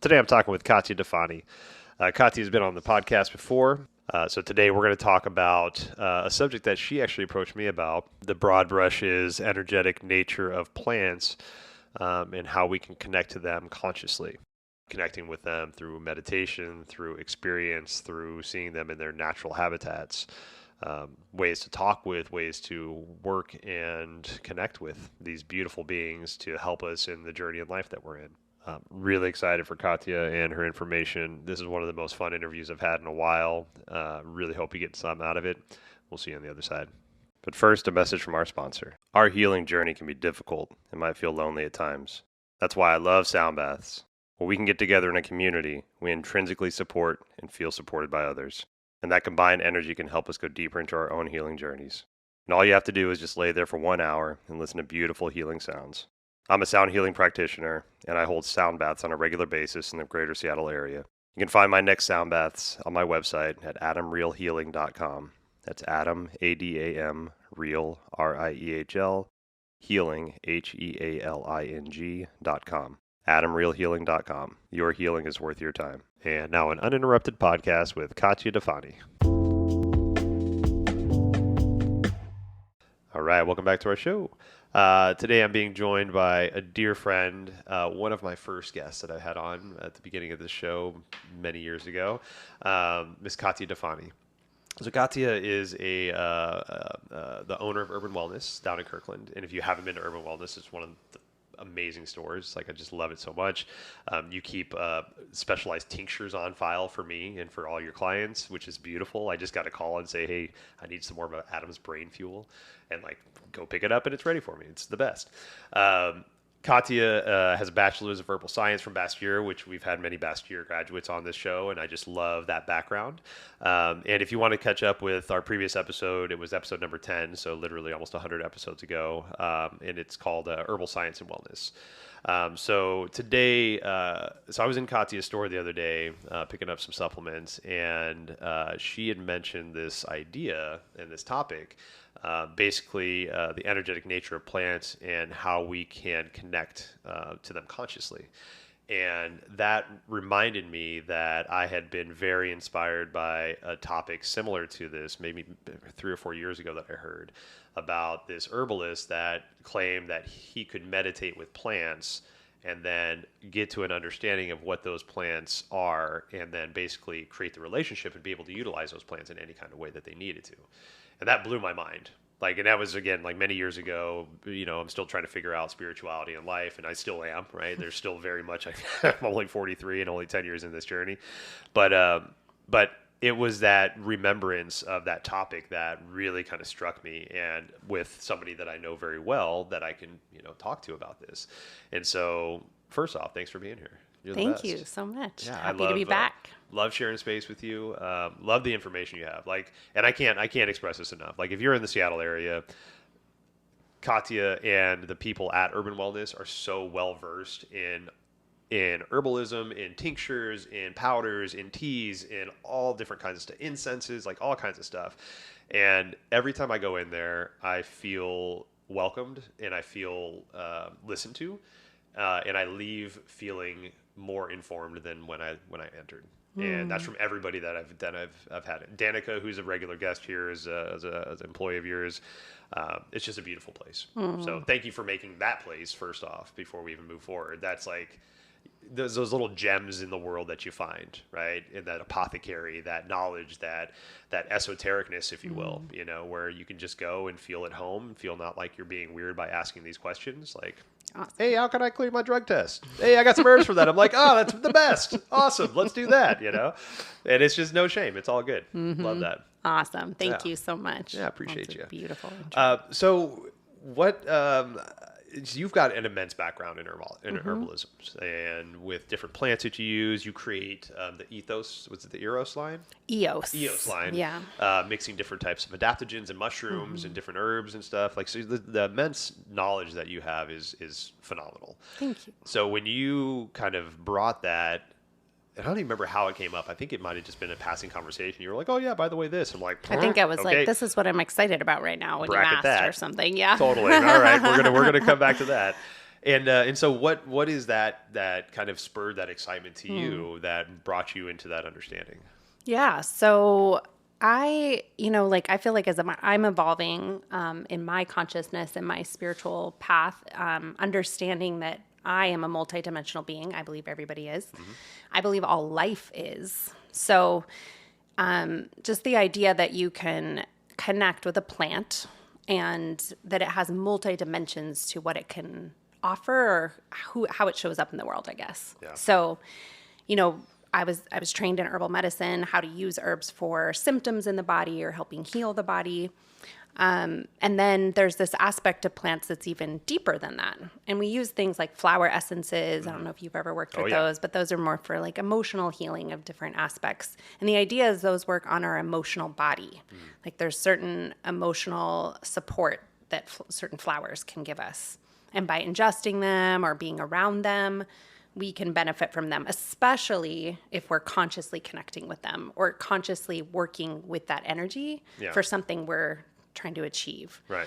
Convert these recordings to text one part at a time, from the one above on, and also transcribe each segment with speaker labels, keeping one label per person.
Speaker 1: Today I'm talking with Katya Difani. Katya has been on the podcast before. So today we're going to talk about a subject that she actually approached me about, the broad brushes, energetic nature of plants, and how we can connect to them consciously. Connecting with them through meditation, through experience, through seeing them in their natural habitats. Ways to talk with, ways to work and connect with these beautiful beings to help us in the journey in life that we're in. Really excited for Katya and her information. This is one of the most fun interviews I've had in a while. Really hope you get some out of it. We'll see you on the other side. But first, a message from our sponsor. Our healing journey can be difficult and might feel lonely at times. That's why I love sound baths. Where we can get together in a community, we intrinsically support and feel supported by others. And that combined energy can help us go deeper into our own healing journeys. And all you have to do is just lay there for 1 hour and listen to beautiful healing sounds. I'm a sound healing practitioner, and I hold sound baths on a regular basis in the greater Seattle area. You can find my next sound baths on my website at adamrealhealing.com. That's Adam, A-D-A-M, Real, R-I-E-H-L, Healing, H-E-A-L-I-N-G.com. adamrealhealing.com. Your healing is worth your time. And now an uninterrupted podcast with Katya Difani. All right, welcome back to our show. Today I'm being joined by a dear friend, one of my first guests that I had on at the beginning of this show many years ago, Miss Katya Difani. So Katya is the owner of Urban Wellness down in Kirkland, and if you haven't been to Urban Wellness, it's one of the amazing stores. Like, I just love it so much. You keep specialized tinctures on file for me and for all your clients, which is beautiful. I just got a call and say, hey, I need some more of Adam's brain fuel, and like, go pick it up and it's ready for me. It's the best. Katya has a bachelor's of herbal science from Bastyr, which we've had many Bastyr graduates on this show, and I just love that background. And if you want to catch up with our previous episode, it was episode number 10, so literally almost 100 episodes ago, and it's called Herbal Science and Wellness. So today, so I was in Katya's store the other day picking up some supplements, and she had mentioned this idea and this topic, basically the energetic nature of plants and how we can connect to them consciously. And that reminded me that I had been very inspired by a topic similar to this, maybe 3 or 4 years ago, that I heard about this herbalist that claimed that he could meditate with plants and then get to an understanding of what those plants are, and then basically create the relationship and be able to utilize those plants in any kind of way that they needed to. And that blew my mind. Like, and that was, again, like many years ago. You know, I'm still trying to figure out spirituality in life, and I still am, right? There's still very much, I'm only 43 and only 10 years in this journey. But it was that remembrance of that topic that really kind of struck me, and with somebody that I know very well that I can, talk to about this. And so, first off, thanks for being here. You're the best.
Speaker 2: Thank you so much.
Speaker 1: Yeah,
Speaker 2: Happy to be back.
Speaker 1: Love sharing space with you. Love the information you have. Like, and I can't express this enough. Like, if you're in the Seattle area, Katya and the people at Urban Wellness are so well versed in herbalism, in tinctures, in powders, in teas, in all different kinds of stuff, incenses, like all kinds of stuff. And every time I go in there, I feel welcomed and I feel listened to, and I leave feeling more informed than when I entered. And that's from everybody that I've had. Danica, who's a regular guest here, is an employee of yours. It's just a beautiful place. So thank you for making that place first off before we even move forward. That's like those little gems in the world that you find, right? In that apothecary, that knowledge, that esotericness, if you will, where you can just go and feel at home, feel not like you're being weird by asking these questions. Like, awesome. Hey, how can I clear my drug test? Hey, I got some herbs for that. I'm like, oh, that's the best. Awesome. Let's do that, And it's just no shame. It's all good. Love that.
Speaker 2: Awesome. Thank you so much.
Speaker 1: Yeah, appreciate you.
Speaker 2: Beautiful.
Speaker 1: So what... you've got an immense background in herbalism, and with different plants that you use, you create the ethos. Was it the Eros line? EOS line.
Speaker 2: Yeah.
Speaker 1: Mixing different types of adaptogens and mushrooms and different herbs and stuff. Like, so the immense knowledge that you have is phenomenal.
Speaker 2: Thank you.
Speaker 1: So when you kind of brought that, I don't even remember how it came up. I think it might have just been a passing conversation. You were like, oh, yeah, by the way, this. I'm like,
Speaker 2: I think I was like, this is what I'm excited about right now when you asked or something. Yeah.
Speaker 1: Totally. All right. We're gonna come back to that. And so what is that kind of spurred that excitement to you that brought you into that understanding?
Speaker 2: Yeah. So I feel like as I'm evolving in my consciousness and my spiritual path, understanding that I am a multidimensional being. I believe everybody is. I believe all life is. So just the idea that you can connect with a plant and that it has multi dimensions to what it can offer or how it shows up in the world, I guess.
Speaker 1: Yeah.
Speaker 2: So, I was trained in herbal medicine, how to use herbs for symptoms in the body or helping heal the body. And then there's this aspect of plants that's even deeper than that. And we use things like flower essences. I don't know if you've ever worked with those, but those are more for like emotional healing of different aspects. And the idea is those work on our emotional body. Like there's certain emotional support that certain flowers can give us. And by ingesting them or being around them, we can benefit from them, especially if we're consciously connecting with them or consciously working with that energy for something we're trying to achieve.
Speaker 1: Right.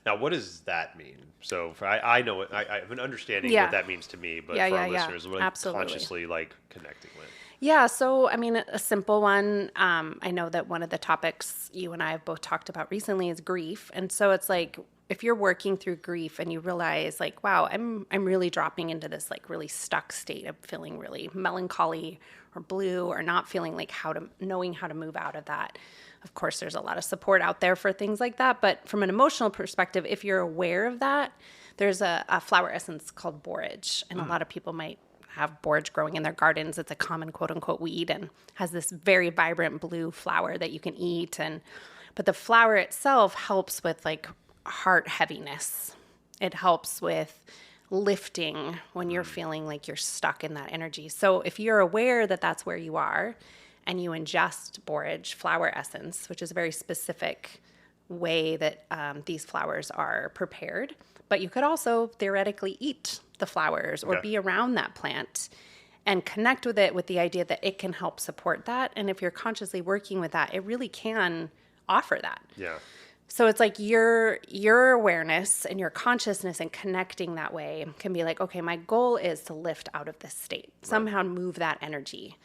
Speaker 1: Now, what does that mean? So I know it. I have an understanding what that means to me, but for our listeners, what consciously like connecting with.
Speaker 2: Yeah. So, I mean, a simple one, I know that one of the topics you and I have both talked about recently is grief. And so it's like, if you're working through grief and you realize like, wow, I'm really dropping into this like really stuck state of feeling really melancholy or blue or not feeling like knowing how to move out of that. Of course, there's a lot of support out there for things like that. But from an emotional perspective, if you're aware of that, there's a flower essence called borage. And a lot of people might have borage growing in their gardens. It's a common quote unquote weed and has this very vibrant blue flower that you can eat. But the flower itself helps with like heart heaviness. It helps with lifting when you're feeling like you're stuck in that energy. So if you're aware that that's where you are and you ingest borage flower essence, which is a very specific way that these flowers are prepared, but you could also theoretically eat the flowers or be around that plant and connect with it with the idea that it can help support that. And if you're consciously working with that, it really can offer that.
Speaker 1: Yeah.
Speaker 2: So it's like your awareness and your consciousness and connecting that way can be like, okay, my goal is to lift out of this state, somehow move that energy.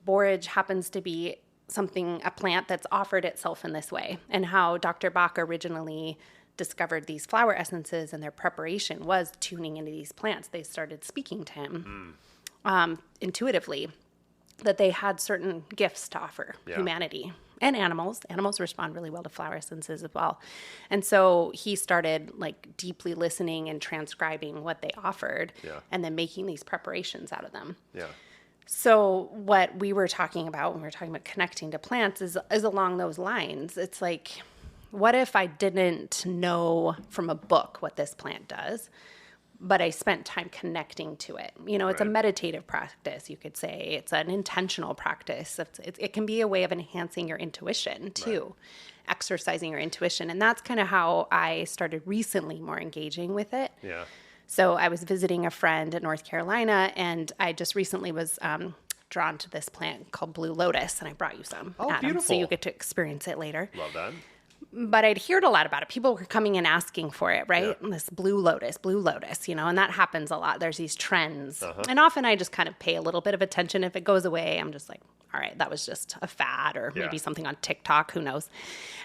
Speaker 2: Borage happens to be a plant that's offered itself in this way. And how Dr. Bach originally discovered these flower essences and their preparation was tuning into these plants. They started speaking to him intuitively that they had certain gifts to offer humanity. And animals. Animals respond really well to flower essences as well. And so he started like deeply listening and transcribing what they offered and then making these preparations out of them.
Speaker 1: Yeah.
Speaker 2: So what we were talking about when we were talking about connecting to plants is along those lines. It's like, what if I didn't know from a book what this plant does, but I spent time connecting to it? It's a meditative practice, you could say. It's an intentional practice. It can be a way of enhancing your intuition, too, exercising your intuition. And that's kind of how I started recently more engaging with it.
Speaker 1: Yeah.
Speaker 2: So I was visiting a friend in North Carolina, and I just recently was drawn to this plant called blue lotus, and I brought you some, Adam,
Speaker 1: beautiful.
Speaker 2: so you get to experience it later.
Speaker 1: Love that.
Speaker 2: But I'd heard a lot about it. People were coming and asking for it, right? Yeah. This blue lotus, and that happens a lot. There's these trends. And often I just kind of pay a little bit of attention. If it goes away, I'm just like, all right, that was just a fad or maybe something on TikTok, who knows?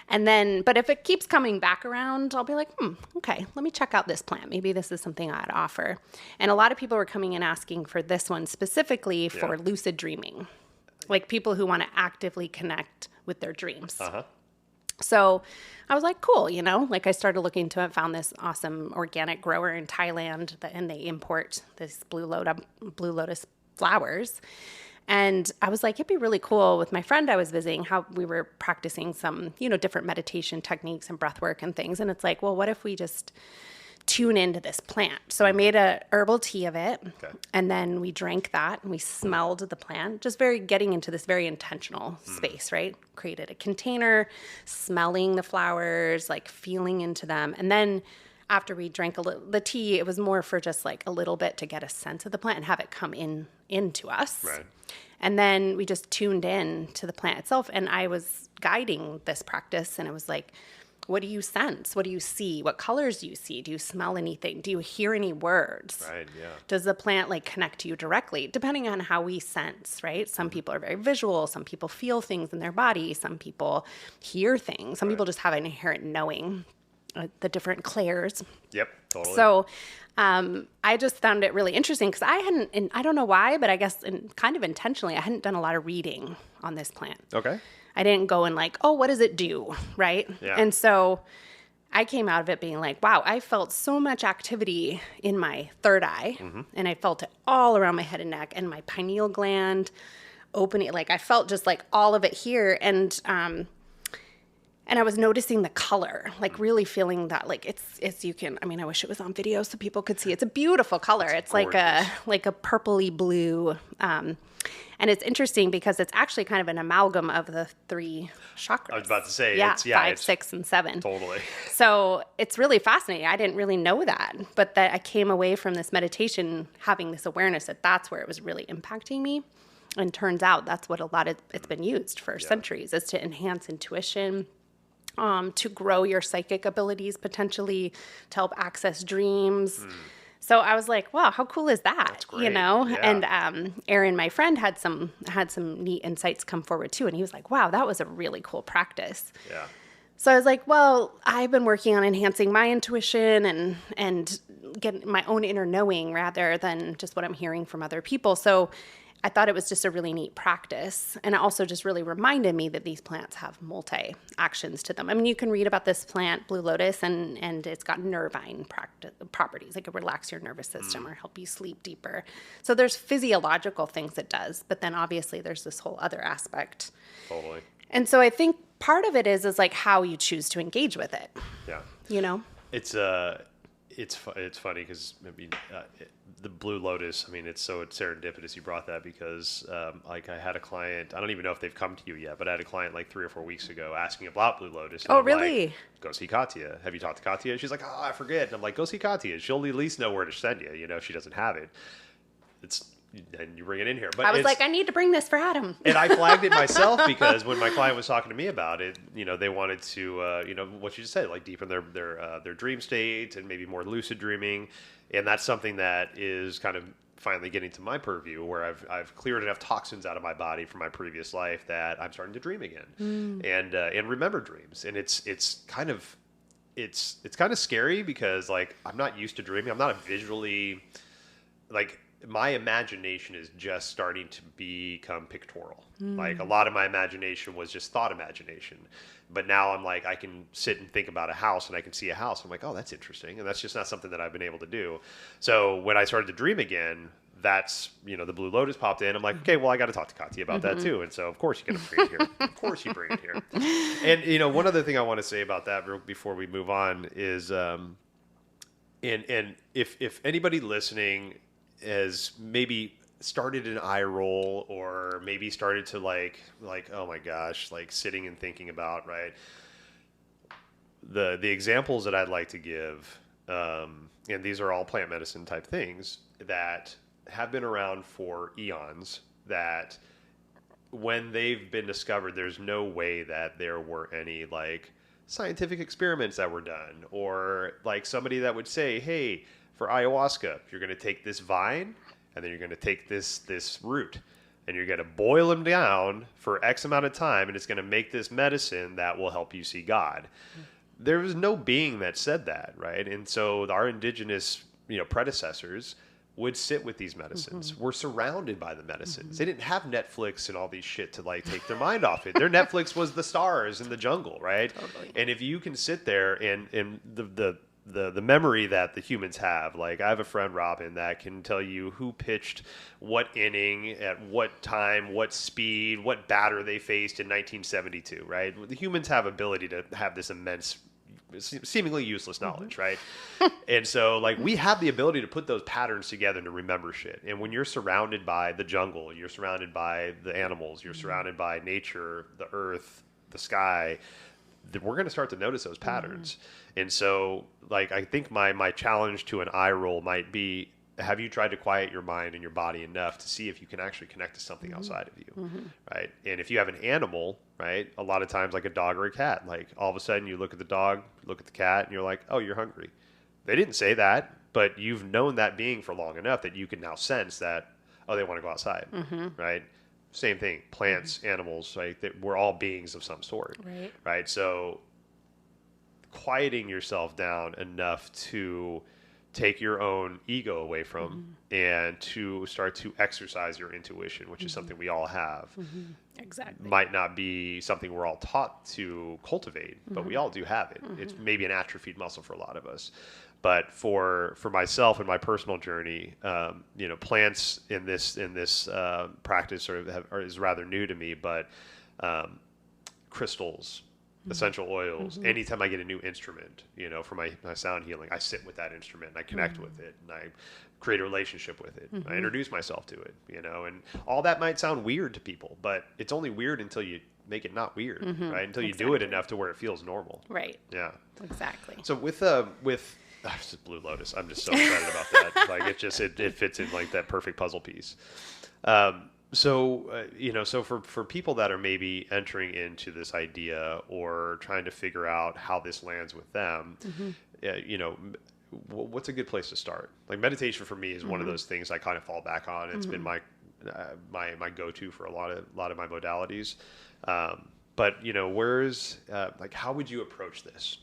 Speaker 2: And then, but if it keeps coming back around, I'll be like, okay, let me check out this plant. Maybe this is something I'd offer. And a lot of people were coming and asking for this one specifically for lucid dreaming, like people who want to actively connect with their dreams. So I was like, cool, like I started looking into it, found this awesome organic grower in Thailand and they import this blue lotus flowers. And I was like, it'd be really cool with my friend I was visiting, how we were practicing some, different meditation techniques and breath work and things. And it's like, well, what if we just tune into this plant? So I made a herbal tea of it and then we drank that and we smelled the plant, just getting into this very intentional space, right? Created a container, smelling the flowers, like feeling into them. And then after we drank the tea, it was more for just like a little bit to get a sense of the plant and have it come into us.
Speaker 1: Right.
Speaker 2: And then we just tuned in to the plant itself. And I was guiding this practice and it was like, what do you sense? What do you see? What colors do you see? Do you smell anything? Do you hear any words?
Speaker 1: Right, yeah.
Speaker 2: Does the plant like connect to you directly? Depending on how we sense, right? Some people are very visual. Some people feel things in their body. Some people hear things. Some people just have an inherent knowing, the different clairs.
Speaker 1: Yep, totally.
Speaker 2: So I just found it really interesting because I hadn't, and I don't know why, but I guess kind of intentionally, I hadn't done a lot of reading on this plant.
Speaker 1: Okay.
Speaker 2: I didn't go and like, oh, what does it do? Right.
Speaker 1: Yeah.
Speaker 2: And so I came out of it being like, wow, I felt so much activity in my third eye, and I felt it all around my head and neck and my pineal gland opening. Like I felt just like all of it here. And I was noticing the color, like really feeling that, like it's you can, I mean, I wish it was on video so people could see. It's a beautiful color. It's like a purpley blue. And it's interesting because it's actually kind of an amalgam of the 3 chakras.
Speaker 1: I was about to say,
Speaker 2: yeah,
Speaker 1: it's
Speaker 2: 5, 6, and 7.
Speaker 1: Totally.
Speaker 2: So it's really fascinating. I didn't really know that, but that I came away from this meditation having this awareness that that's where it was really impacting me. And turns out that's what it's been used for centuries, is to enhance intuition, to grow your psychic abilities potentially, to help access dreams. So I was like, wow, how cool is that?
Speaker 1: That's great.
Speaker 2: You know?
Speaker 1: Yeah.
Speaker 2: And Aaron, my friend, had some neat insights come forward too. And he was like, wow, that was a really cool practice.
Speaker 1: Yeah.
Speaker 2: So I was like, well, I've been working on enhancing my intuition and getting my own inner knowing rather than just what I'm hearing from other people. So I thought it was just a really neat practice. And it also just really reminded me that these plants have multi-actions to them. I mean, you can read about this plant, blue lotus, and it's got nervine properties. Like it relax your nervous system or help you sleep deeper. So there's physiological things it does. But then obviously there's this whole other aspect.
Speaker 1: Totally.
Speaker 2: And so I think part of it is like how you choose to engage with it.
Speaker 1: Yeah.
Speaker 2: You know?
Speaker 1: It's funny because the blue lotus, I mean, it's serendipitous you brought that because like I had a client, I don't even know if they've come to you yet, but I had a client like 3 or 4 weeks ago asking about blue lotus. And
Speaker 2: Oh,
Speaker 1: I'm
Speaker 2: really?
Speaker 1: Like, go see Katya. Have you talked to Katya? And she's like, oh, I forget. And I'm like, go see Katya. She'll at least know where to send you. You know, if she doesn't have it. And you bring it in here. But
Speaker 2: I was like, I need to bring this for Adam.
Speaker 1: And I flagged it myself because when my client was talking to me about it, you know, they wanted to, you know, what you just said, like deepen their dream state and maybe more lucid dreaming. And that's something that is kind of finally getting to my purview where I've cleared enough toxins out of my body from my previous life that I'm starting to dream again and remember dreams. And it's kind of scary because like I'm not used to dreaming. I'm not a visually like. My imagination is just starting to become pictorial. Like a lot of my imagination was just thought imagination. But now I'm like, I can sit and think about a house and I can see a house. I'm like, oh, that's interesting. And that's just not something that I've been able to do. So when I started to dream again, that's, you know, the blue lotus popped in. I'm like, okay, well, I got to talk to Katya about that too. And so of course you got to bring it here. Of course you bring it here. And, you know, one other thing I want to say about that before we move on is, and if anybody listening has maybe started an eye roll or maybe started to like, oh my gosh, like sitting and thinking about, right. The examples that I'd like to give, and these are all plant medicine type things that have been around for eons that when they've been discovered, there's no way that there were any like scientific experiments that were done or like somebody that would say, hey, for ayahuasca, you're going to take this vine and then you're going to take this root and you're going to boil them down for X amount of time and it's going to make this medicine that will help you see God. There was no being that said that, right? And so our indigenous, you know, predecessors would sit with these medicines. We're surrounded by the medicines. They didn't have Netflix and all these shit to like take their mind off it. Their Netflix was the stars in the jungle, right? Totally. And if you can sit there and the memory that the humans have. Like I have a friend, Robin, that can tell you who pitched what inning at what time, what speed, what batter they faced in 1972, right? The humans have ability to have this immense, seemingly useless knowledge, right? And so like we have the ability to put those patterns together to remember shit. And when you're surrounded by the jungle, you're surrounded by the animals, you're surrounded by nature, the earth, the sky, we're going to start to notice those patterns. And so like I think my challenge to an eye roll might be have you tried to quiet your mind and your body enough to see if you can actually connect to something outside of you, right? And if you have an animal, right, a lot of times like a dog or a cat, like all of a sudden you look at the dog, look at the cat, and you're like, oh, you're hungry. They didn't say that, but you've known that being for long enough that you can now sense that, oh, they want to go outside, right? Same thing, plants, animals, right? That we're all beings of some sort, right? So quieting yourself down enough to take your own ego away from and to start to exercise your intuition, which is something we all have.
Speaker 2: Exactly.
Speaker 1: Might not be something we're all taught to cultivate, but we all do have it. It's maybe an atrophied muscle for a lot of us. But for myself and my personal journey, plants in this practice is rather new to me. But crystals, essential oils. Anytime I get a new instrument, for my sound healing, I sit with that instrument and I connect with it and I create a relationship with it. I introduce myself to it, and all that might sound weird to people, but it's only weird until you make it not weird, right? Until you do it enough to where it feels normal.
Speaker 2: Right.
Speaker 1: Yeah.
Speaker 2: Exactly.
Speaker 1: So with Blue Lotus, I'm just so excited about that. Like it fits in like that perfect puzzle piece. So for people that are maybe entering into this idea or trying to figure out how this lands with them, what's a good place to start? Like meditation for me is one of those things I kind of fall back on. It's been my go-to for a lot of my modalities. But where's how would you approach this?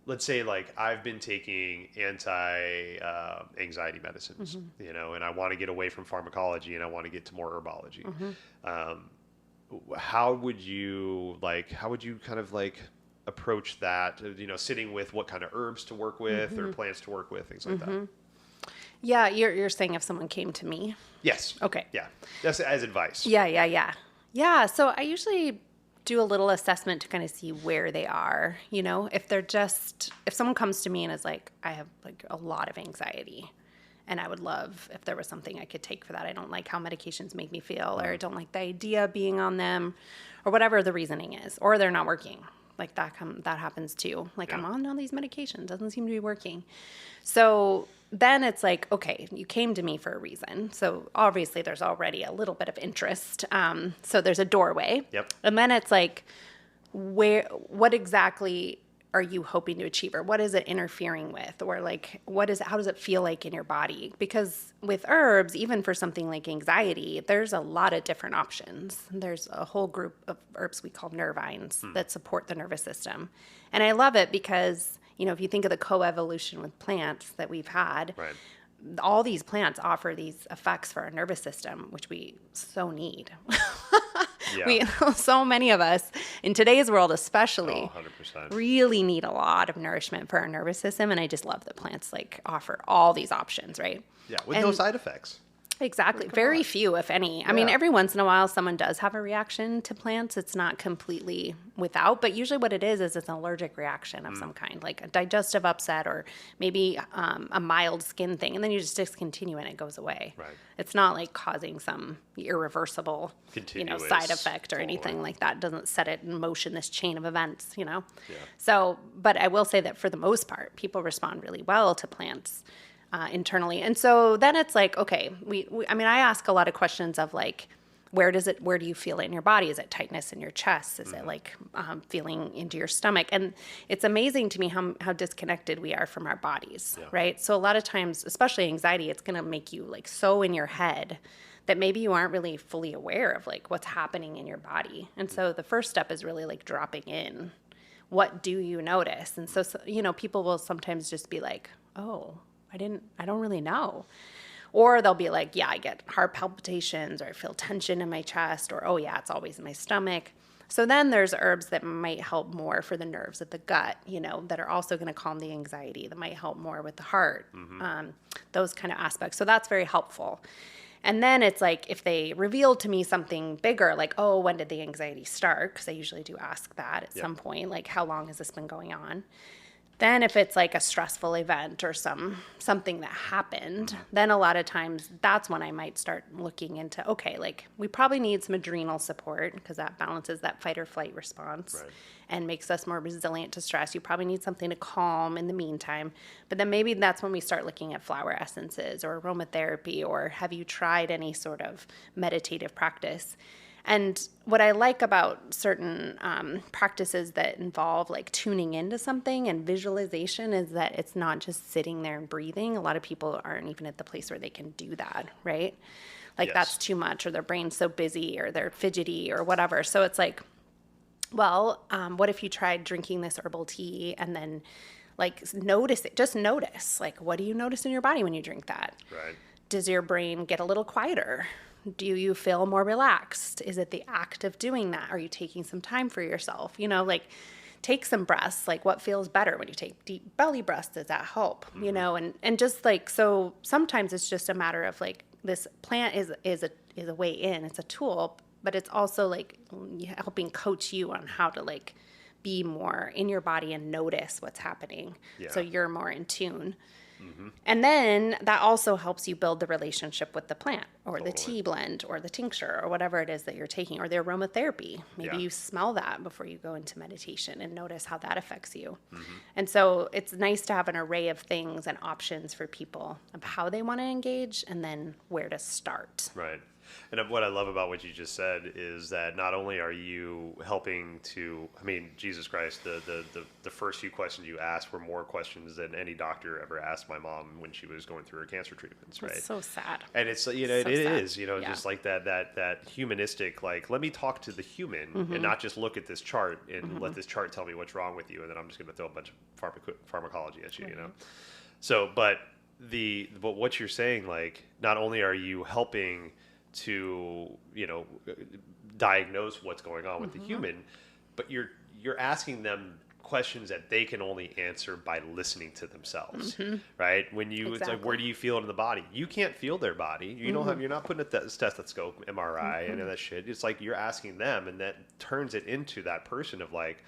Speaker 1: Let's say I've been taking anti-anxiety medicines, and I want to get away from pharmacology and I want to get to more herbology. How would you kind of approach that, sitting with what kind of herbs to work with or plants to work with, things like that?
Speaker 2: Yeah. You're saying if someone came to me? Yes. Okay.
Speaker 1: Yeah. That's as advice.
Speaker 2: Yeah. So I usually do a little assessment to kind of see where they are. If someone comes to me and is like, I have like a lot of anxiety and I would love if there was something I could take for that. I don't like how medications make me feel, or I don't like the idea of being on them, or whatever the reasoning is, or they're not working. Like that happens too. Like I'm on all these medications, doesn't seem to be working. So then it's like, okay, you came to me for a reason. So obviously there's already a little bit of interest. So there's a doorway.
Speaker 1: Yep.
Speaker 2: And then it's like, what exactly are you hoping to achieve, or what is it interfering with, or like how does it feel like in your body? Because with herbs, even for something like anxiety, there's a lot of different options. There's a whole group of herbs we call nervines that support the nervous system. And I love it because, if you think of the coevolution with plants that we've had,
Speaker 1: right,
Speaker 2: all these plants offer these effects for our nervous system, which we so need. So many of us in today's world especially
Speaker 1: 100%.
Speaker 2: really need a lot of nourishment for our nervous system. And I just love that plants offer all these options, right?
Speaker 1: Yeah, with no side effects.
Speaker 2: Exactly. Very few, if any. I mean, every once in a while, someone does have a reaction to plants. It's not completely without, but usually what it is it's an allergic reaction of some kind, like a digestive upset or maybe a mild skin thing. And then you just discontinue and it goes away. Right. It's not like causing some irreversible, side effect or anything like that. It doesn't set it in motion, this chain of events, Yeah. So, but I will say that for the most part, people respond really well to plants. Internally. And so then it's like, okay, I ask a lot of questions of like, where do you feel it in your body? Is it tightness in your chest? Is it like feeling into your stomach? And it's amazing to me how disconnected we are from our bodies, right? So a lot of times, especially anxiety, it's going to make you like so in your head that maybe you aren't really fully aware of like what's happening in your body. And so the first step is really like dropping in. What do you notice? And so people will sometimes just be like, oh, I don't really know. Or they'll be like, yeah, I get heart palpitations, or I feel tension in my chest, or, oh yeah, it's always in my stomach. So then there's herbs that might help more for the nerves of the gut, that are also going to calm the anxiety, that might help more with the heart, those kind of aspects. So that's very helpful. And then it's like, if they reveal to me something bigger, like, oh, when did the anxiety start? Because I usually do ask that at some point, like, how long has this been going on? Then if it's like a stressful event or something that happened, then a lot of times that's when I might start looking into, okay, like we probably need some adrenal support because that balances that fight or flight response and makes us more resilient to stress. You probably need something to calm in the meantime. But then maybe that's when we start looking at flower essences or aromatherapy, or have you tried any sort of meditative practice? And what I like about certain practices that involve like tuning into something and visualization is that it's not just sitting there and breathing. A lot of people aren't even at the place where they can do that, right? Like that's too much, or their brain's so busy, or they're fidgety, or whatever. So it's like, well, what if you tried drinking this herbal tea and then like notice it? Just notice, like, what do you notice in your body when you drink that?
Speaker 1: Right.
Speaker 2: Does your brain get a little quieter? Do you feel more relaxed? Is it the act of doing that? Are you taking some time for yourself? You know, like take some breaths. Like what feels better when you take deep belly breaths? Does that help? You know, and just like, so sometimes it's just a matter of like this plant is a way in. It's a tool, but it's also like helping coach you on how to like be more in your body and notice what's happening. So you're more in tune. And then that also helps you build the relationship with the plant or the tea blend or the tincture or whatever it is that you're taking, or the aromatherapy. Maybe you smell that before you go into meditation and notice how that affects you. And so it's nice to have an array of things and options for people of how they want to engage and then where to start.
Speaker 1: Right. And what I love about what you just said is that not only are you helping to, I mean, Jesus Christ, the first few questions you asked were more questions than any doctor ever asked my mom when she was going through her cancer treatments, right?
Speaker 2: It's so sad.
Speaker 1: And it's, you know, it is, you know, just like that humanistic, like, let me talk to the human and not just look at this chart and let this chart tell me what's wrong with you. And then I'm just going to throw a bunch of pharmacology at you, you know? So, but what you're saying, like, not only are you helping to, you know, diagnose what's going on with the human, but you're asking them questions that they can only answer by listening to themselves, right? When you, it's like, where do you feel it in the body? You can't feel their body. You don't have, you're not putting a stethoscope, MRI, and that shit. It's like you're asking them, and that turns it into that person of like,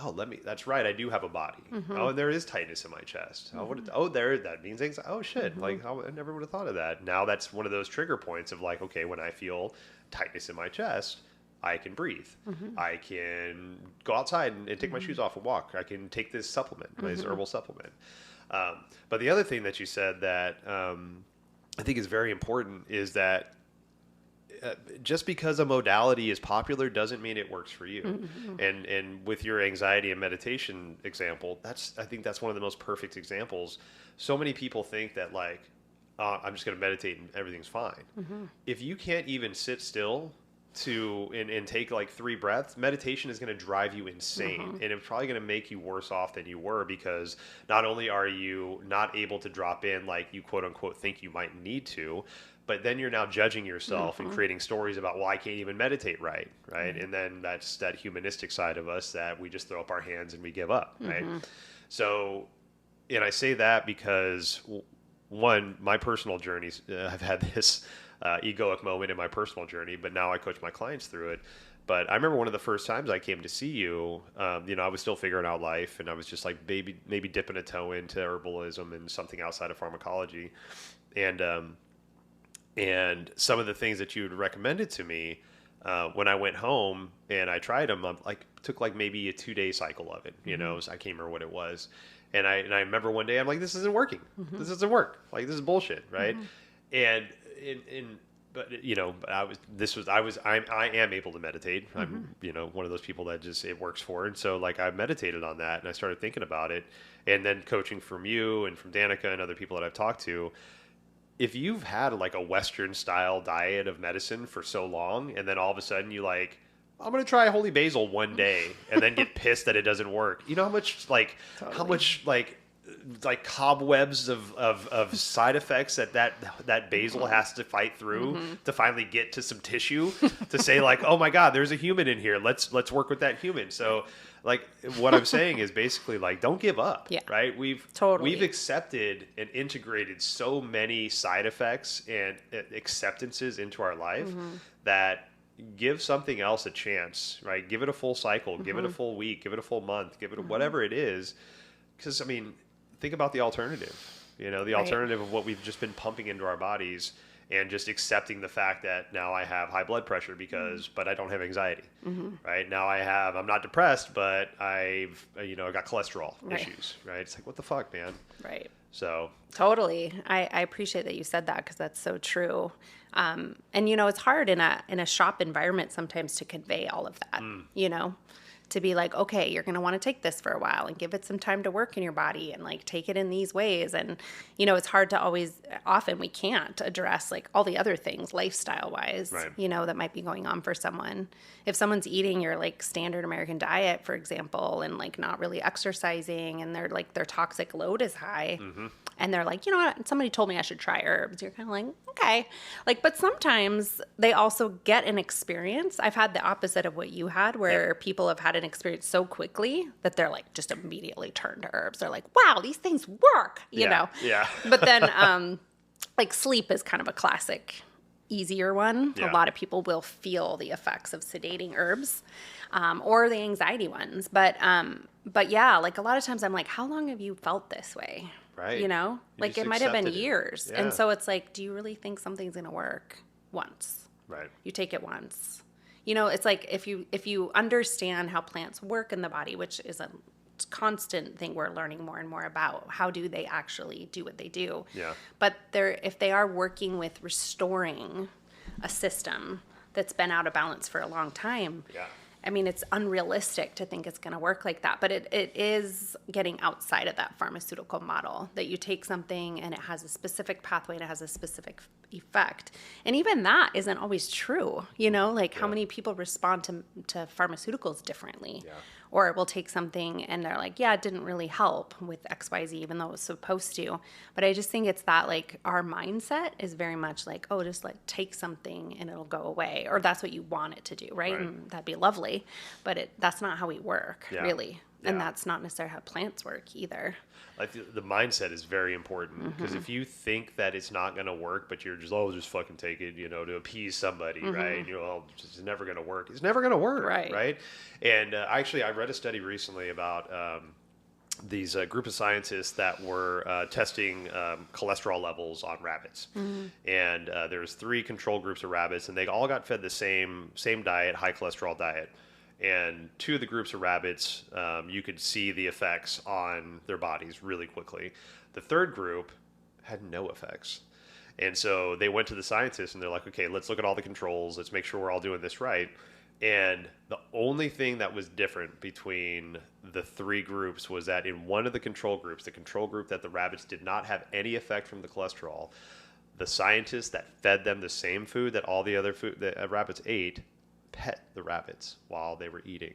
Speaker 1: oh, that's right, I do have a body. Oh, and there is tightness in my chest. That means anxiety. Oh, shit. Like, I never would have thought of that. Now that's one of those trigger points of like, okay, when I feel tightness in my chest, I can breathe. I can go outside and take my shoes off and walk. I can take this supplement, this herbal supplement. But the other thing that you said that I think is very important is that just because a modality is popular doesn't mean it works for you. And with your anxiety and meditation example, I think that's one of the most perfect examples. So many people think that like, I'm just going to meditate and everything's fine. If you can't even sit still and take like 3 breaths, meditation is going to drive you insane. And it's probably going to make you worse off than you were, because not only are you not able to drop in like you quote unquote think you might need to, but then you're now judging yourself and creating stories about, well, I can't even meditate right? And then that's that humanistic side of us that we just throw up our hands and we give up, right? So, and I say that because, one, my personal journeys, I've had this egoic moment in my personal journey, but now I coach my clients through it. But I remember one of the first times I came to see you, you know, I was still figuring out life, and I was just like maybe dipping a toe into herbalism and something outside of pharmacology. And some of the things that you had recommended to me, when I went home and I tried them, I took like maybe a 2-day cycle of it, you know, so I can't remember what it was. And I remember one day I'm like, this isn't working. This doesn't work. Like, this is bullshit. Right. But you know, I am able to meditate. I'm, you know, one of those people that just, it works for. And so like I meditated on that and I started thinking about it, and then coaching from you and from Danica and other people that I've talked to. If you've had like a Western style diet of medicine for so long, and then all of a sudden you like, I'm going to try holy basil one day and then get pissed that it doesn't work. You know how much cobwebs of side effects that basil has to fight through to finally get to some tissue to say like, oh my God, there's a human in here. Let's work with that human. So like what I'm saying is basically like, don't give up, right? We've accepted and integrated so many side effects and acceptances into our life that give something else a chance, right? Give it a full cycle, give it a full week, give it a full month, give it whatever it is. because I mean, think about the alternative. You know, the alternative of what we've just been pumping into our bodies, and just accepting the fact that now I have high blood pressure but I don't have anxiety, right? Now I'm not depressed, but I got cholesterol issues, right? It's like, what the fuck, man?
Speaker 2: Right.
Speaker 1: So
Speaker 2: totally. I appreciate that you said that, because that's so true. And it's hard in a shop environment sometimes to convey all of that, to be like, okay, you're going to want to take this for a while and give it some time to work in your body and like take it in these ways. And, it's hard to often we can't address like all the other things lifestyle wise,
Speaker 1: right.
Speaker 2: That might be going on for someone. If someone's eating your like standard American diet, for example, and like not really exercising, and their toxic load is high, and they're like, you know what, somebody told me I should try herbs. You're kind of like, okay. Like, but sometimes they also get an experience. I've had the opposite of what you had, where people have had an experience so quickly that they're like just immediately turn to herbs. They're like, wow, these things work, you know?
Speaker 1: Yeah.
Speaker 2: But then like sleep is kind of a classic, easier one.
Speaker 1: Yeah.
Speaker 2: A lot of people will feel the effects of sedating herbs, or the anxiety ones. But yeah, like a lot of times I'm like, how long have you felt this way?
Speaker 1: Right.
Speaker 2: Like it might have been years.
Speaker 1: Yeah.
Speaker 2: And so it's like, do you really think something's going to work once?
Speaker 1: Right.
Speaker 2: You take it once. It's like if you understand how plants work in the body, which is a constant thing we're learning more and more about, how do they actually do what they do?
Speaker 1: Yeah.
Speaker 2: But if they are working with restoring a system that's been out of balance for a long time, I mean, it's unrealistic to think it's going to work like that, but it is getting outside of that pharmaceutical model, that you take something and it has a specific pathway and it has a specific effect. And even that isn't always true, like how many people respond to pharmaceuticals differently. Yeah. Or we'll take something and they're like, yeah, it didn't really help with XYZ, even though it was supposed to. But I just think it's that like our mindset is very much like, oh, just like take something and it'll go away. Or that's what you want it to do, right? And that'd be lovely. But that's not how we work, really. And that's not necessarily how plants work either.
Speaker 1: I feel the mindset is very important, because if you think that it's not going to work, but you're just fucking take it, to appease somebody, right? It's never going to work. It's never going to work, right? And actually, I read a study recently about these group of scientists that were testing cholesterol levels on rabbits. And there's 3 control groups of rabbits, and they all got fed the same diet, high cholesterol diet. And 2 of the groups of rabbits, you could see the effects on their bodies really quickly. The 3rd group had no effects. And so they went to the scientists and they're like, okay, let's look at all the controls. Let's make sure we're all doing this right. And the only thing that was different between the 3 groups was that in one of the control groups, the control group that the rabbits did not have any effect from the cholesterol, the scientists that fed them the same food that all the other food that rabbits ate pet the rabbits while they were eating.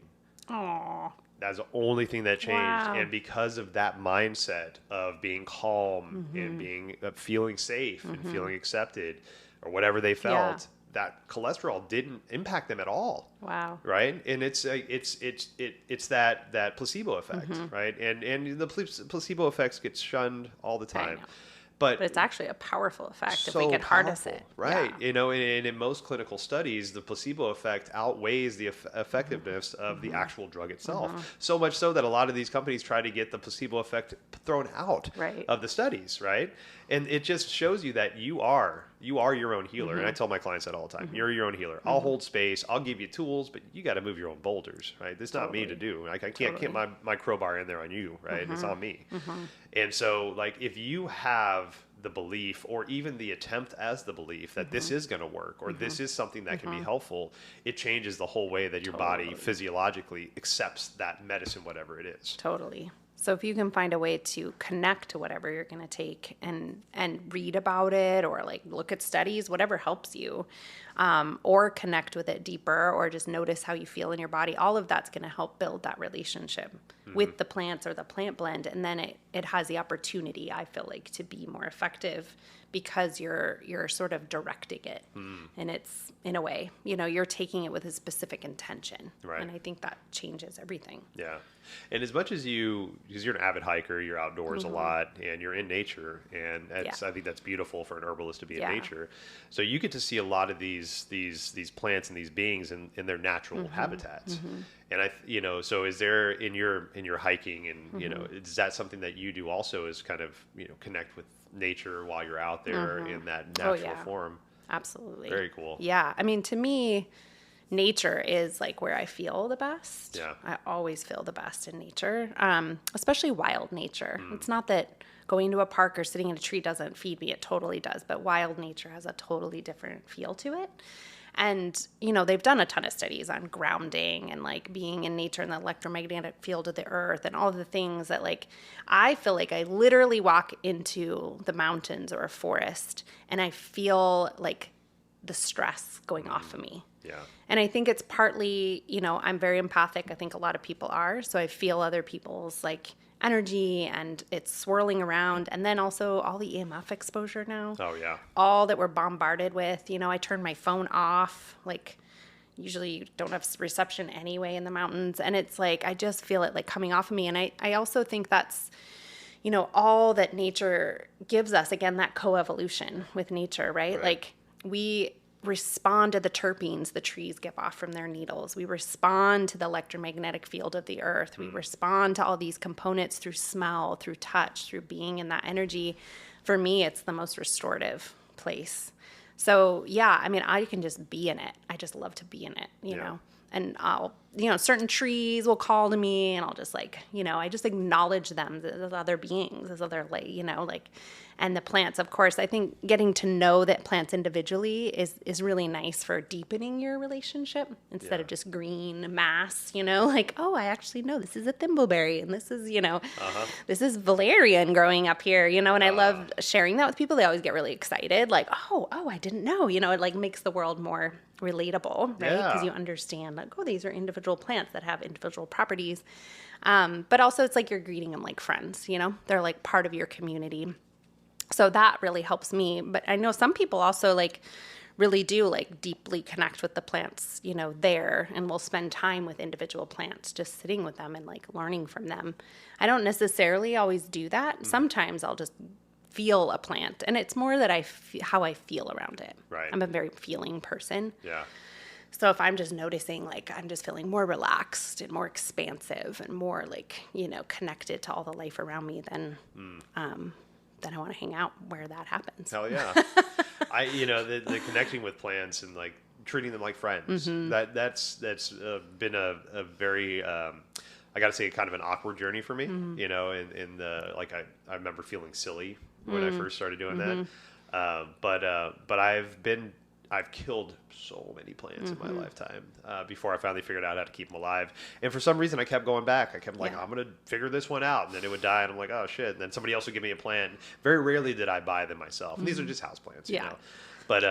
Speaker 2: Aww.
Speaker 1: That's the only thing that changed.
Speaker 2: Wow.
Speaker 1: And because of that mindset of being calm and being feeling safe and feeling accepted, or whatever they felt, that cholesterol didn't impact them at all.
Speaker 2: Wow.
Speaker 1: Right? And it's that placebo effect, right? And the placebo effects get shunned all the time. But
Speaker 2: it's actually a powerful effect
Speaker 1: so
Speaker 2: if we can harness it.
Speaker 1: Right. And in most clinical studies, the placebo effect outweighs the effectiveness of the actual drug itself. So much so that a lot of these companies try to get the placebo effect thrown out of the studies, right? And it just shows you that you are your own healer. And I tell my clients that all the time. You're your own healer. I'll hold space. I'll give you tools, but you got to move your own boulders, right? It's not me to do. I can't get my crowbar in there on you, right? It's on me. And so, like, if you have the belief, or even the attempt as the belief that this is going to work, or this is something that can be helpful, it changes the whole way that your body physiologically accepts that medicine, whatever it is.
Speaker 2: Totally. So if you can find a way to connect to whatever you're going to take and read about it, or like look at studies, whatever helps you, or connect with it deeper, or just notice how you feel in your body, all of that's going to help build that relationship with the plants or the plant blend. And then it has the opportunity, I feel like, to be more effective, because you're sort of directing it. And it's, in a way, you're taking it with a specific intention. Right. And I think that changes everything.
Speaker 1: Yeah. And as much as because you're an avid hiker, you're outdoors a lot, and you're in nature, and I think that's beautiful for an herbalist to be in nature. So you get to see a lot of these these plants and these beings in their natural habitats. And so is there in your hiking and is that something that you do also, is kind of connect with nature while you're out there in that natural form?
Speaker 2: Absolutely.
Speaker 1: Very cool.
Speaker 2: Yeah. I mean, to me, nature is like where I feel the best.
Speaker 1: Yeah.
Speaker 2: I always feel the best in nature, especially wild nature. It's not that going to a park or sitting in a tree doesn't feed me. It totally does. But wild nature has a totally different feel to it. And, they've done a ton of studies on grounding and like being in nature and the electromagnetic field of the earth and all the things that like, I feel like I literally walk into the mountains or a forest and I feel like the stress going off of me.
Speaker 1: Yeah.
Speaker 2: And I think it's partly, I'm very empathic. I think a lot of people are. So I feel other people's like energy and it's swirling around. And then also all the EMF exposure now.
Speaker 1: Oh, yeah.
Speaker 2: All that we're bombarded with. I turn my phone off. Like, usually you don't have reception anyway in the mountains. And it's like, I just feel it like coming off of me. And I also think that's, all that nature gives us. Again, that coevolution with nature, right? Like, we respond to the terpenes the trees give off from their needles. We respond to the electromagnetic field of the earth. We respond to all these components through smell, through touch, through being in that energy. For me, it's the most restorative place. So, yeah, I mean, I can just be in it. I just love to be in it, you know. And I'll, certain trees will call to me and I'll just like, I just acknowledge them as other beings, as other, and the plants, of course. I think getting to know that plants individually is really nice for deepening your relationship instead of just green mass, like, oh, I actually know this is a thimbleberry and this is, this is valerian growing up here, and I love sharing that with people. They always get really excited, like, oh, I didn't know, it like makes the world more relatable, right? Because you understand like, oh, these are individual plants that have individual properties. But also it's like you're greeting them like friends, they're like part of your community. So that really helps me. But I know some people also like really do like deeply connect with the plants, there, and will spend time with individual plants, just sitting with them and like learning from them. I don't necessarily always do that. Sometimes I'll just feel a plant, and it's more that how I feel around it.
Speaker 1: Right.
Speaker 2: I'm a very feeling person.
Speaker 1: Yeah.
Speaker 2: So if I'm just noticing, like, I'm just feeling more relaxed and more expansive and more like, connected to all the life around me, then I want to hang out where that happens.
Speaker 1: Hell yeah. The connecting with plants and like treating them like friends, that's been a very, I got to say, kind of an awkward journey for me, in the, like, I remember feeling silly when I first started doing that. But I've killed so many plants in my lifetime before I finally figured out how to keep them alive. And for some reason, I kept going back. I kept like, I'm going to figure this one out. And then it would die. And I'm like, oh, shit. And then somebody else would give me a plant. Very rarely did I buy them myself. And these are just houseplants, you know. But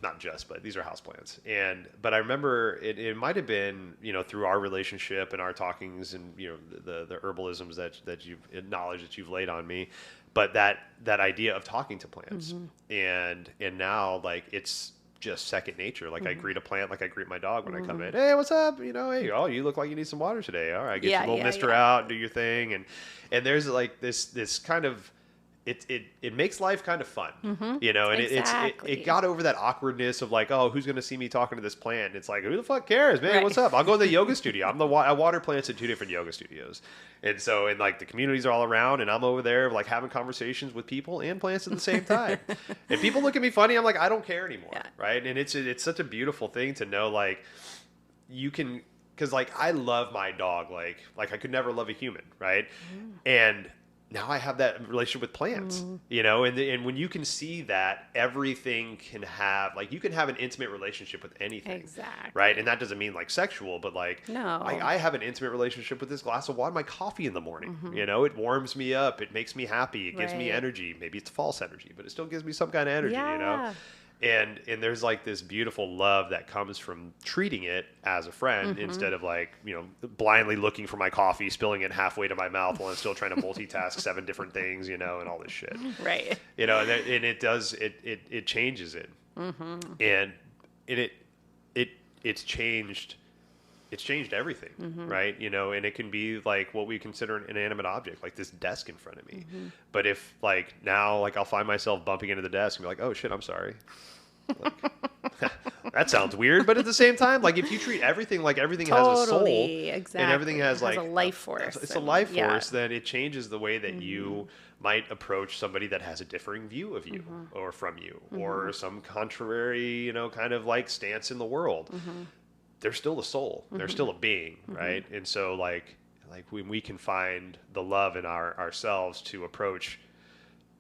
Speaker 1: not just, but these are houseplants. But I remember it might have been, through our relationship and our talkings and, the herbalisms that you've knowledge that you've laid on me. But that idea of talking to plants. And now, like, it's just second nature. Like, I greet a plant like I greet my dog when I come in. Hey, what's up? Hey, oh, you look like you need some water today. All right, get your little mister out and do your thing. And there's like this kind of, it makes life kind of fun, and
Speaker 2: exactly.
Speaker 1: it got over that awkwardness of like, oh, who's going to see me talking to this plant? It's like, who the fuck cares, man? What's up? I'll go to the yoga studio. I water plants in 2 different yoga studios. And so, and like the communities are all around and I'm over there like having conversations with people and plants at the same time. And people look at me funny. I'm like, I don't care anymore. Right. And it's such a beautiful thing to know, like, you can, cause like, I love my dog. Like I could never love a human. Right. And now I have that relationship with plants, and when you can see that everything can have, like, you can have an intimate relationship with anything.
Speaker 2: Exactly.
Speaker 1: Right. And that doesn't mean like sexual, but like,
Speaker 2: no,
Speaker 1: I have an intimate relationship with this glass of water, my coffee in the morning, it warms me up. It makes me happy. It gives me energy. Maybe it's false energy, but it still gives me some kind of energy, And there's like this beautiful love that comes from treating it as a friend instead of like, blindly looking for my coffee, spilling it halfway to my mouth while I'm still trying to multitask 7 different things, and all this shit.
Speaker 2: Right.
Speaker 1: And it changes it. And it's changed everything, right? And it can be like what we consider an inanimate object, like this desk in front of me. But if like now, like I'll find myself bumping into the desk and be like, oh shit, I'm sorry. That sounds weird, but at the same time, like if you treat everything like everything has a soul,
Speaker 2: Exactly.
Speaker 1: and everything has like
Speaker 2: a life force.
Speaker 1: it's a life force, then it changes the way that you might approach somebody that has a differing view of you or from you or some contrary, kind of like stance in the world. They're still a soul. They're still a being, right? And so like when we can find the love in ourselves to approach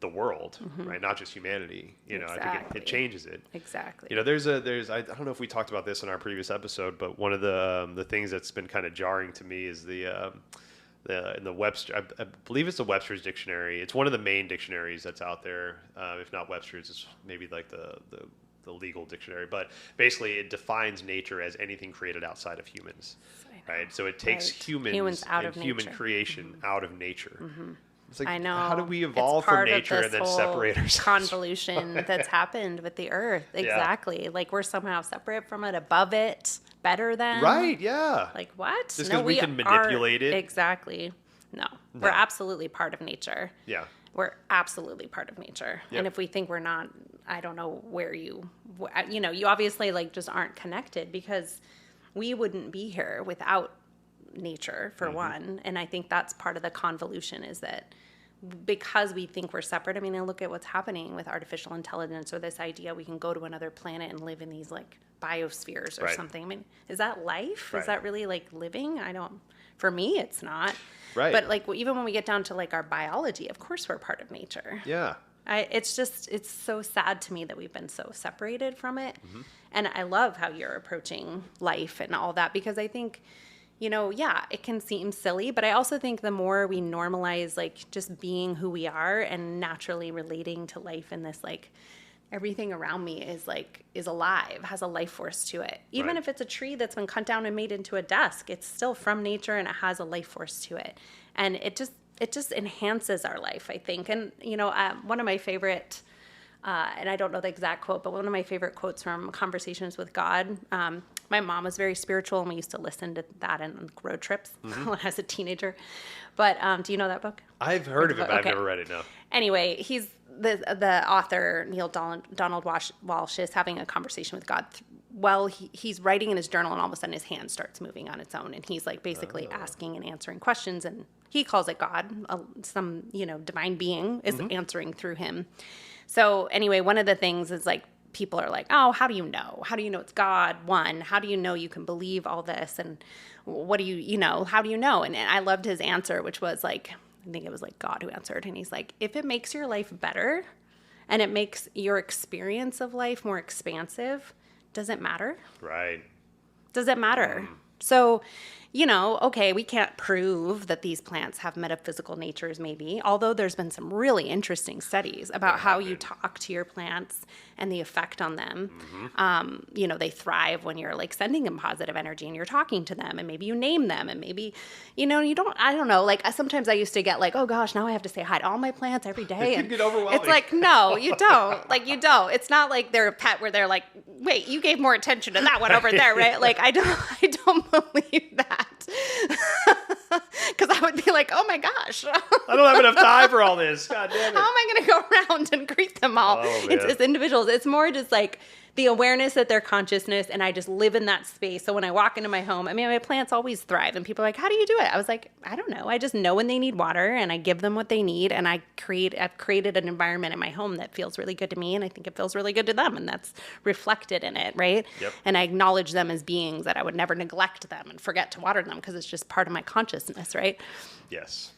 Speaker 1: the world, right? Not just humanity.
Speaker 2: Exactly.
Speaker 1: I think it changes it.
Speaker 2: Exactly.
Speaker 1: There's I don't know if we talked about this in our previous episode, but one of the things that's been kind of jarring to me is in the Webster, I believe it's the Webster's dictionary. It's one of the main dictionaries that's out there. If not Webster's, it's maybe like the legal dictionary. But basically, it defines nature as anything created outside of humans, right? So it takes humans
Speaker 2: out
Speaker 1: and
Speaker 2: of
Speaker 1: human
Speaker 2: nature.
Speaker 1: creation out of nature. It's like,
Speaker 2: I know.
Speaker 1: how do we evolve from nature and then separate ourselves?
Speaker 2: Convolution that's happened with the earth. Exactly. Like we're somehow separate from it, above it, better than.
Speaker 1: Right, yeah.
Speaker 2: Like what?
Speaker 1: Just because we can manipulate it?
Speaker 2: Exactly. No. We're absolutely part of nature.
Speaker 1: Yeah.
Speaker 2: We're absolutely part of nature.
Speaker 1: Yep.
Speaker 2: And if we think we're not, I don't know where you obviously like just aren't connected, because we wouldn't be here without nature for one. And I think that's part of the convolution, is that because we think we're separate. I mean, look at what's happening with artificial intelligence, or this idea we can go to another planet and live in these like biospheres or something. I mean, is that life? Is that really like living? For me, it's not.
Speaker 1: Right.
Speaker 2: But like even when we get down to like our biology, of course we're part of nature.
Speaker 1: Yeah.
Speaker 2: It's so sad to me that we've been so separated from it. And I love how you're approaching life and all that, because I think, it can seem silly, but I also think the more we normalize like just being who we are and naturally relating to life in this, like everything around me is alive, has a life force to it. Even if it's a tree that's been cut down and made into a desk, it's still from nature and it has a life force to it. And it just enhances our life, I think. And, one of my favorite, and I don't know the exact quote, but one of my favorite quotes from Conversations with God, my mom was very spiritual, and we used to listen to that in road trips when I was a teenager. But do you know that book?
Speaker 1: I've heard of it, but I've never read it, no.
Speaker 2: Anyway, he's the author, Neil Donald Walsh, is having a conversation with God while he's writing in his journal, and all of a sudden his hand starts moving on its own, and he's like basically asking and answering questions, and he calls it God. Some divine being is answering through him. So anyway, one of the things is like, people are like, oh, how do you know? How do you know it's God? One, how do you know you can believe all this? And what do how do you know? And I loved his answer, which was like, I think it was like God who answered. And he's like, if it makes your life better and it makes your experience of life more expansive, does it matter?
Speaker 1: Right.
Speaker 2: Does it matter? So, okay, we can't prove that these plants have metaphysical natures, maybe, although there's been some really interesting studies about how you talk to your plants and the effect on them. They thrive when you're like sending them positive energy and you're talking to them, and maybe you name them, and maybe, I don't know, like sometimes I used to get like, oh gosh, now I have to say hi to all my plants every day.
Speaker 1: It can get overwhelming.
Speaker 2: It's like, no, you don't. Like, you don't. It's not like they're a pet where they're like, wait, you gave more attention to that one over there, right? Like, I don't believe that. Because I would be like, oh my gosh.
Speaker 1: I don't have enough time for all this. God damn it.
Speaker 2: How am I going to go around and greet them all? It's as individuals. It's more just like the awareness that their consciousness, and I just live in that space. So when I walk into my home, I mean, my plants always thrive, and people are like, how do you do it? I was like, I don't know. I just know when they need water, and I give them what they need, and I've created an environment in my home that feels really good to me, and I think it feels really good to them, and that's reflected in it, right?
Speaker 1: Yep.
Speaker 2: And I acknowledge them as beings, that I would never neglect them and forget to water them, because it's just part of my consciousness, right?
Speaker 1: Yes.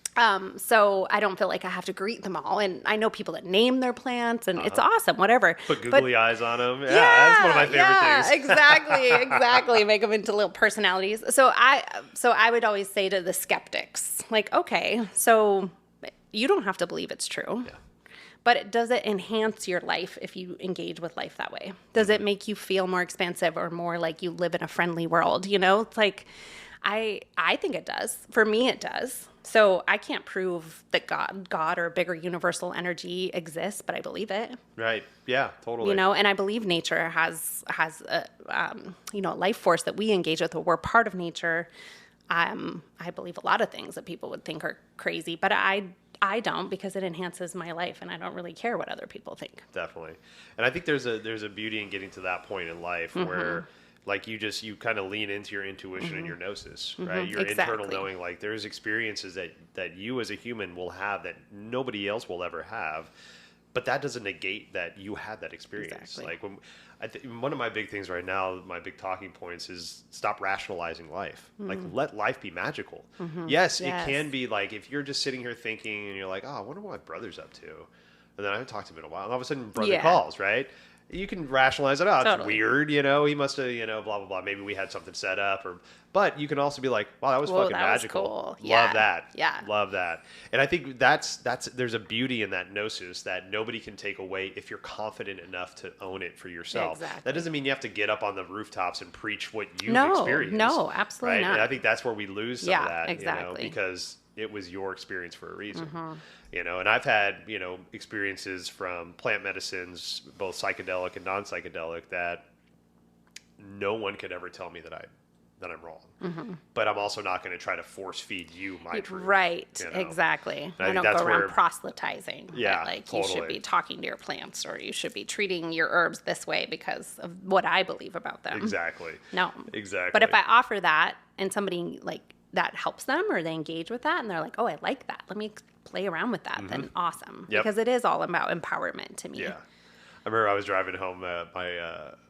Speaker 2: So I don't feel like I have to greet them all. And I know people that name their plants, and it's awesome, whatever.
Speaker 1: Put googly eyes on them. Yeah, that's one of my favorite things.
Speaker 2: Exactly. Make them into little personalities. So I would always say to the skeptics, like, okay, so you don't have to believe it's true. Yeah. But does it enhance your life if you engage with life that way? Does it make you feel more expansive or more like you live in a friendly world? It's like, I think it does. For me, it does. So I can't prove that God or bigger universal energy exists, but I believe it.
Speaker 1: Right. Yeah, totally.
Speaker 2: And I believe nature has a life force that we engage with. We're part of nature. I believe a lot of things that people would think are crazy, but I I don't, because it enhances my life and I don't really care what other people think.
Speaker 1: Definitely. And I think there's a beauty in getting to that point in life where like you kind of lean into your intuition and your gnosis, right? Your internal knowing, like there's experiences that you as a human will have that nobody else will ever have. But that doesn't negate that you had that experience. Like one of my big things right now, my big talking points is stop rationalizing life. Like let life be magical. Yes, it can be like if you're just sitting here thinking and you're like, oh, I wonder what my brother's up to. And then I haven't talked to him in a while. And all of a sudden brother calls, right? You can rationalize it out. It's weird, you know, he must have, you know, blah, blah, blah. Maybe we had something set up but you can also be like, wow, that was fucking magical.
Speaker 2: Cool.
Speaker 1: Love that.
Speaker 2: Yeah.
Speaker 1: Love that. And I think there's a beauty in that gnosis that nobody can take away if you're confident enough to own it for yourself.
Speaker 2: Exactly.
Speaker 1: That doesn't mean you have to get up on the rooftops and preach what you've experienced.
Speaker 2: No, absolutely not.
Speaker 1: And I think that's where we lose some of that,
Speaker 2: exactly.
Speaker 1: you know, because it was your experience for a reason. You know, and I've had, you know, experiences from plant medicines, both psychedelic and non-psychedelic, that no one could ever tell me that I'm wrong. But I'm also not going to try to force feed you my truth.
Speaker 2: Right,
Speaker 1: you know?
Speaker 2: exactly. I don't go around proselytizing.
Speaker 1: Yeah,
Speaker 2: like you should be talking to your plants or you should be treating your herbs this way because of what I believe about them.
Speaker 1: Exactly.
Speaker 2: No.
Speaker 1: Exactly.
Speaker 2: But if I offer that and somebody like that helps them or they engage with that and they're like, oh, I like that. Let me play around with that. Then awesome.
Speaker 1: Yep.
Speaker 2: Because it is all about empowerment to me.
Speaker 1: Yeah. I remember I was driving home.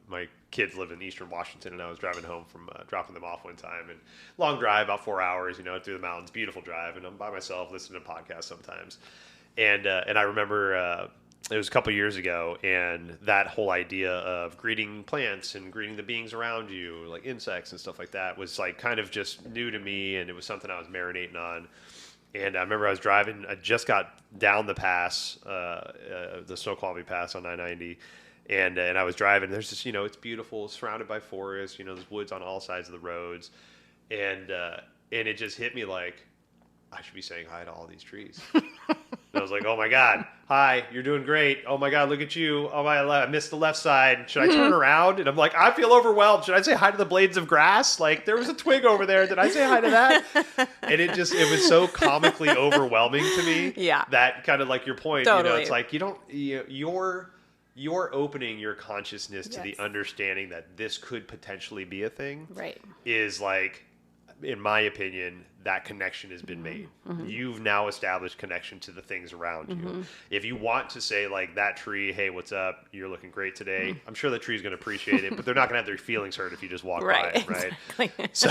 Speaker 1: My kids live in Eastern Washington, and I was driving home from dropping them off one time. And long drive, about 4 hours, you know, through the mountains, beautiful drive. And I'm by myself listening to podcasts sometimes. And I remember it was a couple years ago, and that whole idea of greeting plants and greeting the beings around you, like insects and stuff like that, was like kind of just new to me, and it was something I was marinating on. And I remember I was driving, I just got down the pass, the Snoqualmie Pass on 990, and I was driving. There's this, you know, it's beautiful, surrounded by forests, you know, there's woods on all sides of the roads, and it just hit me like, I should be saying hi to all these trees. And I was like, oh my God, hi, you're doing great. Oh my God, look at you. Oh my, I missed the left side. Should I turn around? And I'm like, I feel overwhelmed. Should I say hi to the blades of grass? Like there was a twig over there. Did I say hi to that? And it was so comically overwhelming to me.
Speaker 2: Yeah.
Speaker 1: That kind of like your point,
Speaker 2: totally.
Speaker 1: you know, it's like you're opening your consciousness to the understanding that this could potentially be a thing.
Speaker 2: Right.
Speaker 1: Is like, in my opinion, that connection has been made. You've now established connection to the things around you. If you want to say like that tree, hey, what's up? You're looking great today. I'm sure the tree's going to appreciate it, but they're not going to have their feelings hurt if you just walk by it, right?
Speaker 2: Exactly.
Speaker 1: So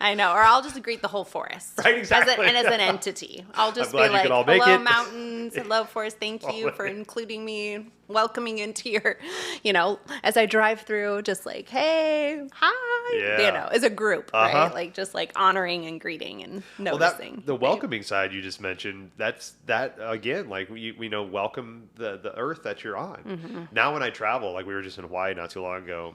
Speaker 2: I know, or I'll just greet the whole forest.
Speaker 1: Right, exactly.
Speaker 2: As an entity. I'll just be
Speaker 1: glad you
Speaker 2: like,
Speaker 1: could all make
Speaker 2: hello,
Speaker 1: it."
Speaker 2: mountains, hello, forest, thank you for including me, welcoming into your, you know, as I drive through, just like, hey, hi, you know, as a group, right? Like just like honoring and greeting and noticing.
Speaker 1: The welcoming side you just mentioned, that again, like we know, welcome the earth that you're on. Now when I travel, like we were just in Hawaii not too long ago,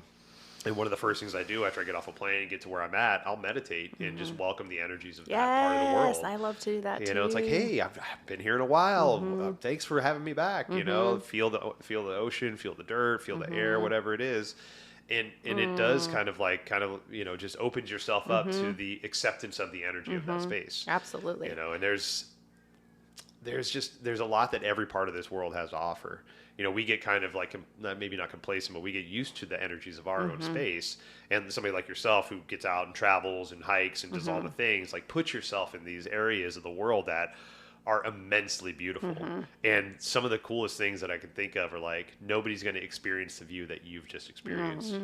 Speaker 1: and one of the first things I do after I get off a plane and get to where I'm at, I'll meditate and just welcome the energies of that part of the world.
Speaker 2: Yes, I love to do that too.
Speaker 1: You know, it's like, hey, I've been here in a while. Thanks for having me back. You know, feel the ocean, feel the dirt, feel the air, whatever it is. And it does kind of, you know, just opens yourself up to the acceptance of the energy of that space.
Speaker 2: Absolutely.
Speaker 1: You know, and there's a lot that every part of this world has to offer. You know, we get kind of like, maybe not complacent, but we get used to the energies of our own space. And somebody like yourself who gets out and travels and hikes and does all the things, like put yourself in these areas of the world that are immensely beautiful. And some of the coolest things that I can think of are like, nobody's going to experience the view that you've just experienced.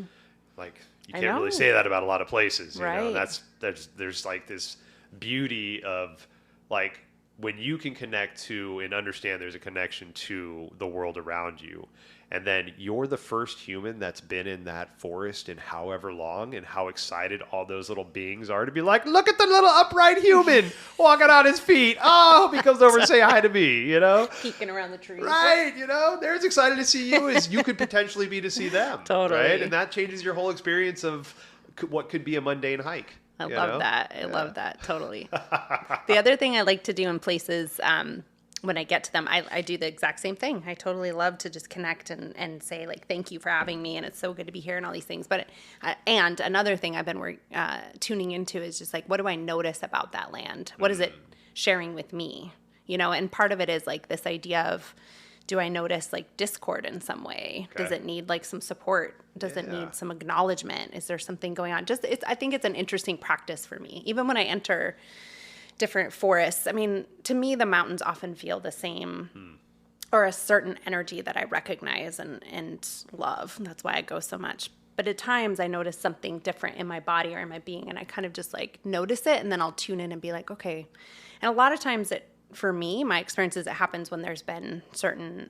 Speaker 1: Like you can't really say that about a lot of places. You know, there's like this beauty of like, when you can connect to and understand there's a connection to the world around you, and then you're the first human that's been in that forest in however long, and how excited all those little beings are to be like, look at the little upright human walking on his feet. Oh, he comes over and say hi to me, you know?
Speaker 2: Peeking around the trees.
Speaker 1: Right, you know? They're as excited to see you as you could potentially be to see them.
Speaker 2: Totally.
Speaker 1: Right? And that changes your whole experience of what could be a mundane hike.
Speaker 2: I love that. I love that. Totally. The other thing I like to do in places, when I get to them, I do the exact same thing. I totally love to just connect and say like, thank you for having me. And it's so good to be here and all these things. But, and another thing I've been tuning into is just like, what do I notice about that land? What is it sharing with me? and part of it is like this idea of, do I notice like discord in some way?
Speaker 1: Okay.
Speaker 2: Does it need like some support? Does it need some acknowledgement? Is there something going on? I think it's an interesting practice for me. Even when I enter different forests, I mean, to me, the mountains often feel the same or a certain energy that I recognize and love. That's why I go so much. But at times I notice something different in my body or in my being, and I kind of just like notice it, and then I'll tune in and be like, okay. And a lot of times for me, my experience is it happens when there's been certain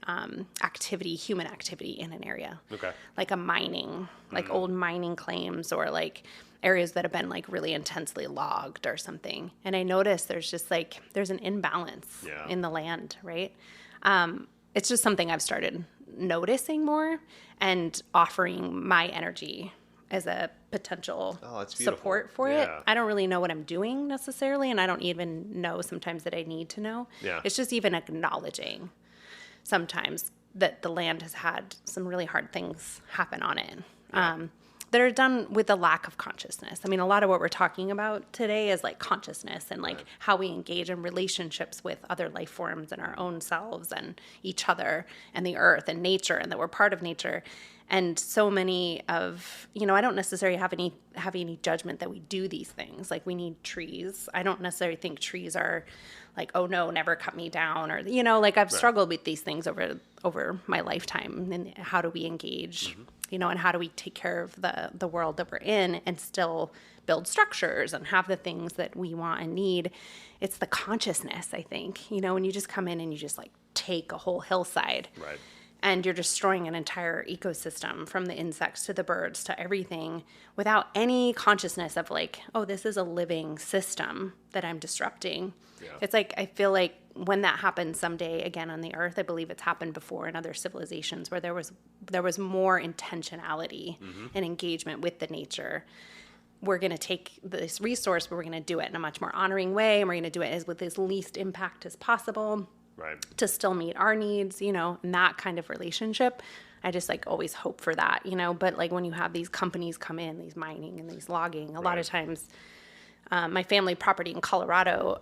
Speaker 2: human activity in an area.
Speaker 1: Okay.
Speaker 2: Like a mining, like old mining claims, or like areas that have been like really intensely logged or something. And I notice there's an imbalance in the land, right? It's just something I've started noticing more and offering my energy as a potential support for it. I don't really know what I'm doing necessarily, and I don't even know sometimes that I need to know.
Speaker 1: Yeah.
Speaker 2: It's just even acknowledging sometimes that the land has had some really hard things happen on it. That are done with a lack of consciousness. I mean, a lot of what we're talking about today is like consciousness and like how we engage in relationships with other life forms and our own selves and each other and the earth and nature, and that we're part of nature. And so many of, I don't necessarily have any judgment that we do these things. Like, we need trees. I don't necessarily think trees are like, oh no, never cut me down, or, like I've struggled with these things over my lifetime. And how do we engage, and how do we take care of the world that we're in and still build structures and have the things that we want and need? It's the consciousness, I think, when you just come in and you just like take a whole hillside.
Speaker 1: Right.
Speaker 2: And you're destroying an entire ecosystem, from the insects to the birds to everything, without any consciousness of like, oh, this is a living system that I'm disrupting. Yeah. It's like, I feel like when that happens someday again on the earth, I believe it's happened before in other civilizations where there was more intentionality and engagement with the nature. We're going to take this resource, but we're going to do it in a much more honoring way, and we're going to do it with as least impact as possible. Right. To still meet our needs, and that kind of relationship. I just like always hope for that, but like when you have these companies come in, these mining and these logging, a lot of times, my family property in Colorado,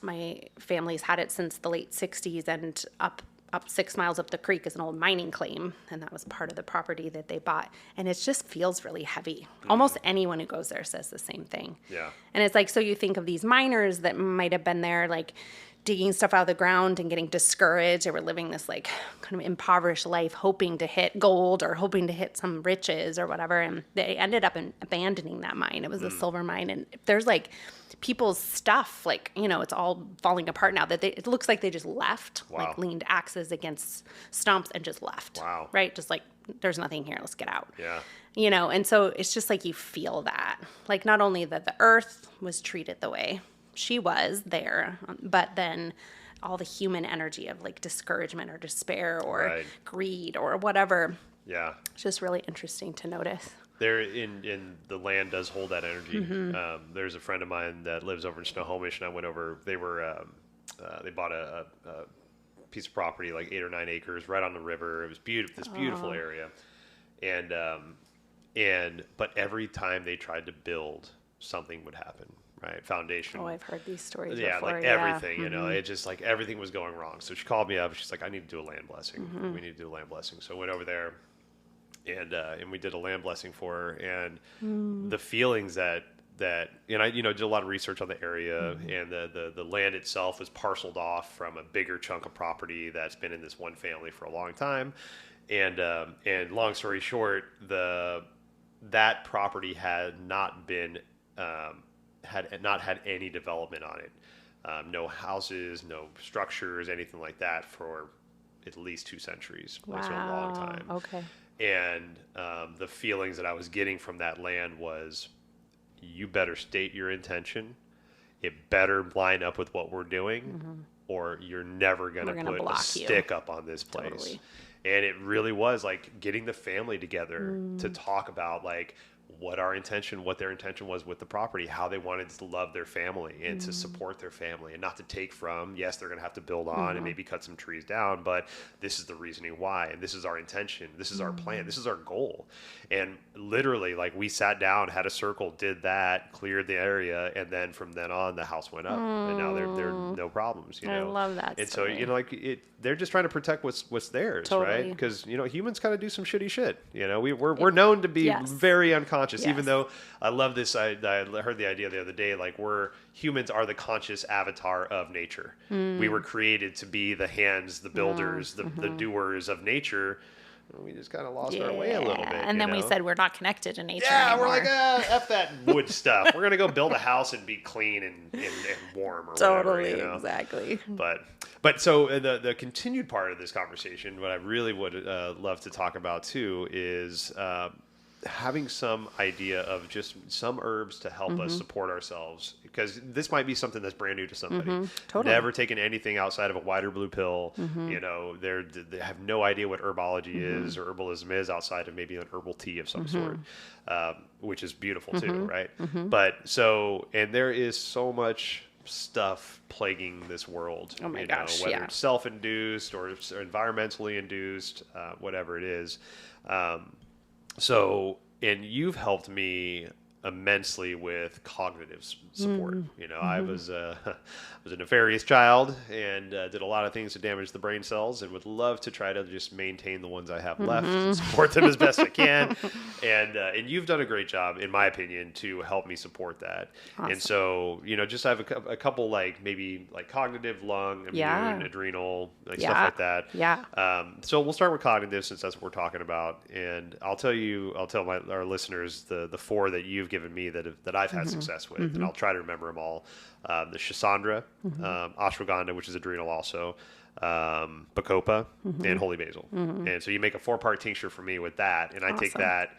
Speaker 2: my family's had it since the late 60s, and up 6 miles up the creek is an old mining claim, and that was part of the property that they bought. And it just feels really heavy. Almost anyone who goes there says the same thing. Yeah. And it's like, so you think of these miners that might have been there, like digging stuff out of the ground and getting discouraged. They were living this like kind of impoverished life, hoping to hit gold or hoping to hit some riches or whatever. And they ended up abandoning that mine. It was a silver mine. And there's like people's stuff, like, it's all falling apart now, that it looks like they just left, like leaned axes against stumps and just left. Wow. Right? Just like, there's nothing here. Let's get out. Yeah. And so it's just like you feel that. Like, not only that the earth was treated the way she was there, but then all the human energy of like discouragement or despair or greed or whatever. Yeah. It's just really interesting to notice.
Speaker 1: There in the land does hold that energy. There's a friend of mine that lives over in Snohomish, and I went over. They bought a piece of property, like 8 or 9 acres, right on the river. It was beautiful, this beautiful area, but every time they tried to build, something would happen. Right, foundation.
Speaker 2: Oh, I've heard these stories
Speaker 1: before.
Speaker 2: Like
Speaker 1: everything, it just like everything was going wrong. So she called me up. She's like, I need to do a land blessing. We need to do a land blessing. So I went over there, and we did a land blessing for her. And the feelings that and I did a lot of research on the area, and the land itself was parceled off from a bigger chunk of property that's been in this one family for a long time. And long story short, that property had not been had not had any development on it. No houses, no structures, anything like that for at least 2 centuries. Wow. So a long time.
Speaker 2: Okay.
Speaker 1: And the feelings that I was getting from that land was, you better state your intention. It better line up with what we're doing, or you're never going to put a stick up on this place. Totally. And it really was like getting the family together to talk about like, what their intention was with the property, how they wanted to love their family and to support their family and not to take from. Yes, they're going to have to build on and maybe cut some trees down, but this is the reasoning why, and this is our intention, this is our plan, this is our goal. And literally, like, we sat down, had a circle, did that, cleared the area, and then from then on the house went up, and now there are no problems,
Speaker 2: I love that
Speaker 1: and
Speaker 2: story.
Speaker 1: so, like, they're just trying to protect what's theirs.
Speaker 2: Totally.
Speaker 1: Right? Because humans kind of do some shitty shit. We're known to be very unconscious.
Speaker 2: Yes.
Speaker 1: Even though I love this, I heard the idea the other day. Like, humans are the conscious avatar of nature. We were created to be the hands, the builders, the doers of nature. We just kind of lost our way a little bit.
Speaker 2: And then we said we're not connected to nature
Speaker 1: Yeah,
Speaker 2: anymore.
Speaker 1: we're like, F that wood stuff. We're going to go build a house and be clean and warm or
Speaker 2: totally,
Speaker 1: whatever.
Speaker 2: Exactly.
Speaker 1: But so the continued part of this conversation, what I really would love to talk about too is having some idea of just some herbs to help us support ourselves, because this might be something that's brand new to somebody.
Speaker 2: Totally.
Speaker 1: Never taken anything outside of a white or blue pill. They have no idea what herbology is or herbalism is outside of maybe an herbal tea of some sort, which is beautiful too, right? But and there is so much stuff plaguing this world.
Speaker 2: Oh my gosh,
Speaker 1: whether it's self-induced or environmentally induced, whatever it is. And you've helped me immensely with cognitive support. I was a nefarious child and did a lot of things to damage the brain cells, and would love to try to just maintain the ones I have left and support them as best I can. And you've done a great job, in my opinion, to help me support that.
Speaker 2: Awesome.
Speaker 1: And so, just have a couple, like, maybe like cognitive, lung, immune, adrenal, stuff like that.
Speaker 2: Yeah.
Speaker 1: So we'll start with cognitive, since that's what we're talking about. And I'll tell our listeners the 4 that you've given me that I've had success with, and I'll try to remember them all. The Shisandra, ashwagandha, which is adrenal also, bacopa, and holy basil. And so you make a 4-part tincture for me with that, and I take that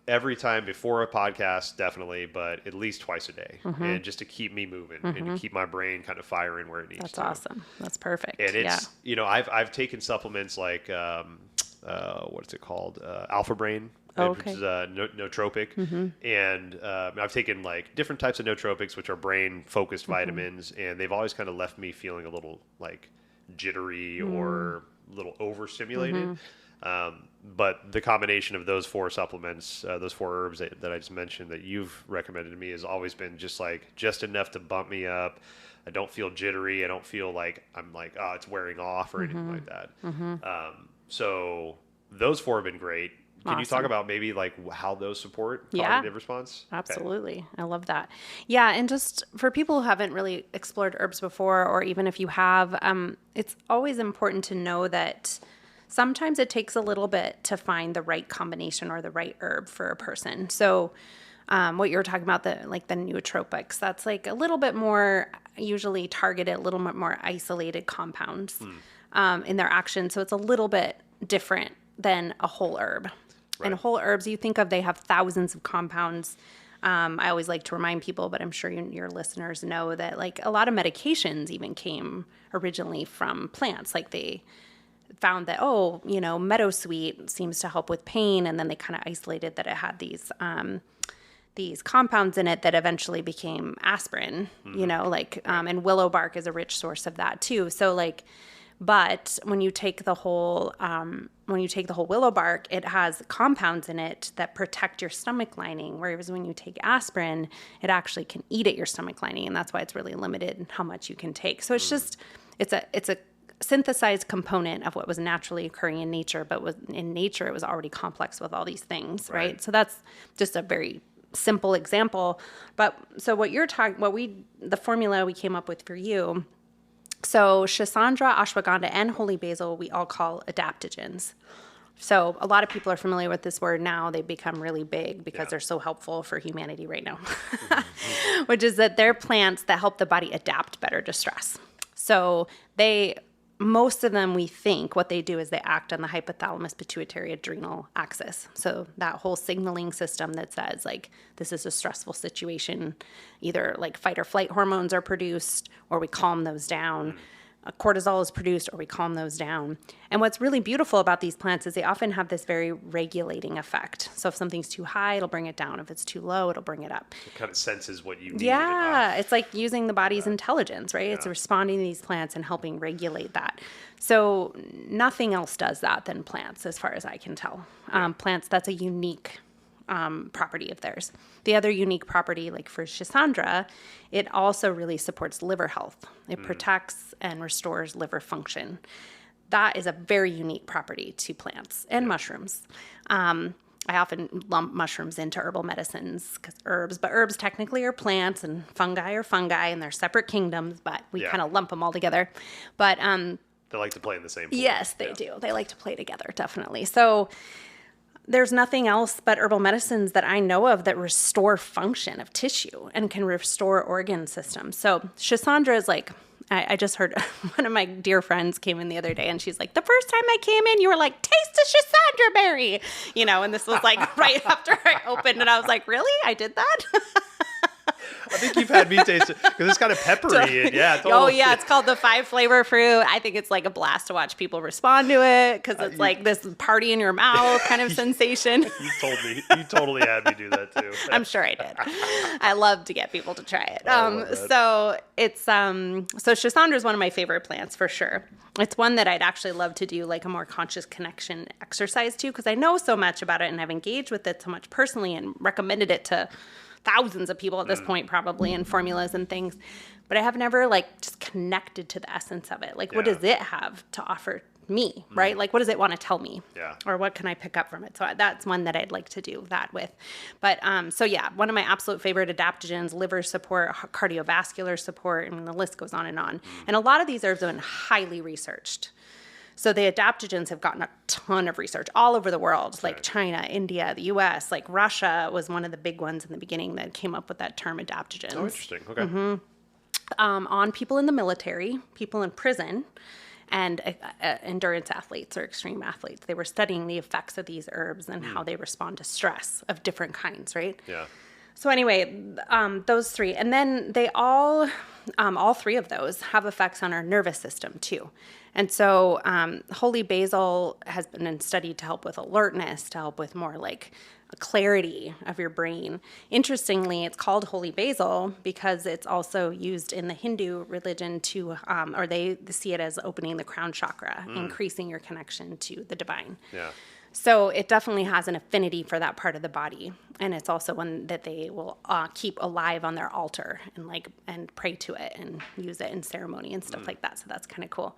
Speaker 1: every time before a podcast, definitely, but at least twice a day, and just to keep me moving and to keep my brain kind of firing where it needs to.
Speaker 2: That's awesome. That's perfect.
Speaker 1: And it's, I've taken supplements like, what's it called? Alpha Brain. Which is nootropic, and I've taken like different types of nootropics, which are brain-focused vitamins, and they've always kind of left me feeling a little like jittery or a little overstimulated. But the combination of those 4 supplements, those 4 herbs that I just mentioned that you've recommended to me, has always been just enough to bump me up. I don't feel jittery. I don't feel like I'm like, oh, it's wearing off or anything like that. So those 4 have been great. Can you talk about maybe like how those support cognitive response?
Speaker 2: Absolutely. Okay. I love that. Yeah. And just for people who haven't really explored herbs before, or even if you have, it's always important to know that sometimes it takes a little bit to find the right combination or the right herb for a person. So what you were talking about, the nootropics, that's like a little bit more usually targeted, a little bit more isolated compounds in their action. So it's a little bit different than a whole herb. Right. And whole herbs, you think of, they have thousands of compounds. I always like to remind people, but I'm sure your listeners know that like a lot of medications even came originally from plants. Like they found that, meadowsweet seems to help with pain. And then they kind of isolated that it had these compounds in it that eventually became aspirin, and willow bark is a rich source of that too. So like, but when you take the whole willow bark, it has compounds in it that protect your stomach lining. Whereas when you take aspirin, it actually can eat at your stomach lining, and that's why it's really limited in how much you can take. So it's just it's a synthesized component of what was naturally occurring in nature, but in nature it was already complex with all these things, right? So that's just a very simple example. But so the formula we came up with for you. So Shisandra, ashwagandha, and holy basil, we all call adaptogens. So a lot of people are familiar with this word now. They've become really big because they're so helpful for humanity right now, which is that they're plants that help the body adapt better to stress. So most of them, we think what they do is they act on the hypothalamus pituitary adrenal axis. So that whole signaling system that says like, this is a stressful situation, either like fight or flight hormones are produced or we calm those down. cortisol is produced or we calm those down. And what's really beautiful about these plants is they often have this very regulating effect. So if something's too high, it'll bring it down. If it's too low, it'll bring it up.
Speaker 1: It kind of senses what you need.
Speaker 2: Yeah, it's like using the body's intelligence, right? It's responding to these plants and helping regulate that. So nothing else does that than plants, as far as I can tell. Plants, that's a unique property of theirs. The other unique property, like for Schisandra, it also really supports liver health. It protects and restores liver function. That is a very unique property to plants and mushrooms. I often lump mushrooms into herbal medicines because but herbs technically are plants and fungi are fungi, and they're separate kingdoms, but we kind of lump them all together. But
Speaker 1: they like to play in the same pool.
Speaker 2: Yes, they do. They like to play together, definitely. So there's nothing else but herbal medicines that I know of that restore function of tissue and can restore organ systems. So Schisandra is like, I just heard one of my dear friends came in the other day and she's like, the first time I came in, you were like, taste the Schisandra berry, and this was like right after I opened, and I was like, really? I did that?
Speaker 1: I think you've had me taste it because it's kind of peppery. And yeah, totally.
Speaker 2: Oh, yeah. It's called the 5-flavor fruit. I think it's like a blast to watch people respond to it because it's like this party in your mouth kind of sensation.
Speaker 1: You totally had me do that too.
Speaker 2: I'm sure I did. I love to get people to try it. So Schisandra is one of my favorite plants for sure. It's one that I'd actually love to do like a more conscious connection exercise to because I know so much about it and I've engaged with it so much personally and recommended it to thousands of people at this point probably in formulas and things, but I have never like just connected to the essence of it. Like what does it have to offer me, right? Like what does it want to tell me? Or what can I pick up from it? So that's one that I'd like to do that with. But one of my absolute favorite adaptogens, liver support, cardiovascular support, and the list goes on. And a lot of these herbs have been highly researched. So the adaptogens have gotten a ton of research all over the world, like China, India, the U.S., like Russia was one of the big ones in the beginning that came up with that term adaptogens.
Speaker 1: Oh, interesting. Okay.
Speaker 2: On people in the military, people in prison, and endurance athletes or extreme athletes. They were studying the effects of these herbs and how they respond to stress of different kinds, right?
Speaker 1: Yeah.
Speaker 2: So anyway, those three. And then they all three of those have effects on our nervous system too. And so holy basil has been studied to help with alertness, to help with more like clarity of your brain. Interestingly, it's called holy basil because it's also used in the Hindu religion to, or they see it as opening the crown chakra, increasing your connection to the divine.
Speaker 1: Yeah.
Speaker 2: So it definitely has an affinity for that part of the body, and it's also one that they will keep alive on their altar and pray to it and use it in ceremony and stuff like that. So that's kind of cool.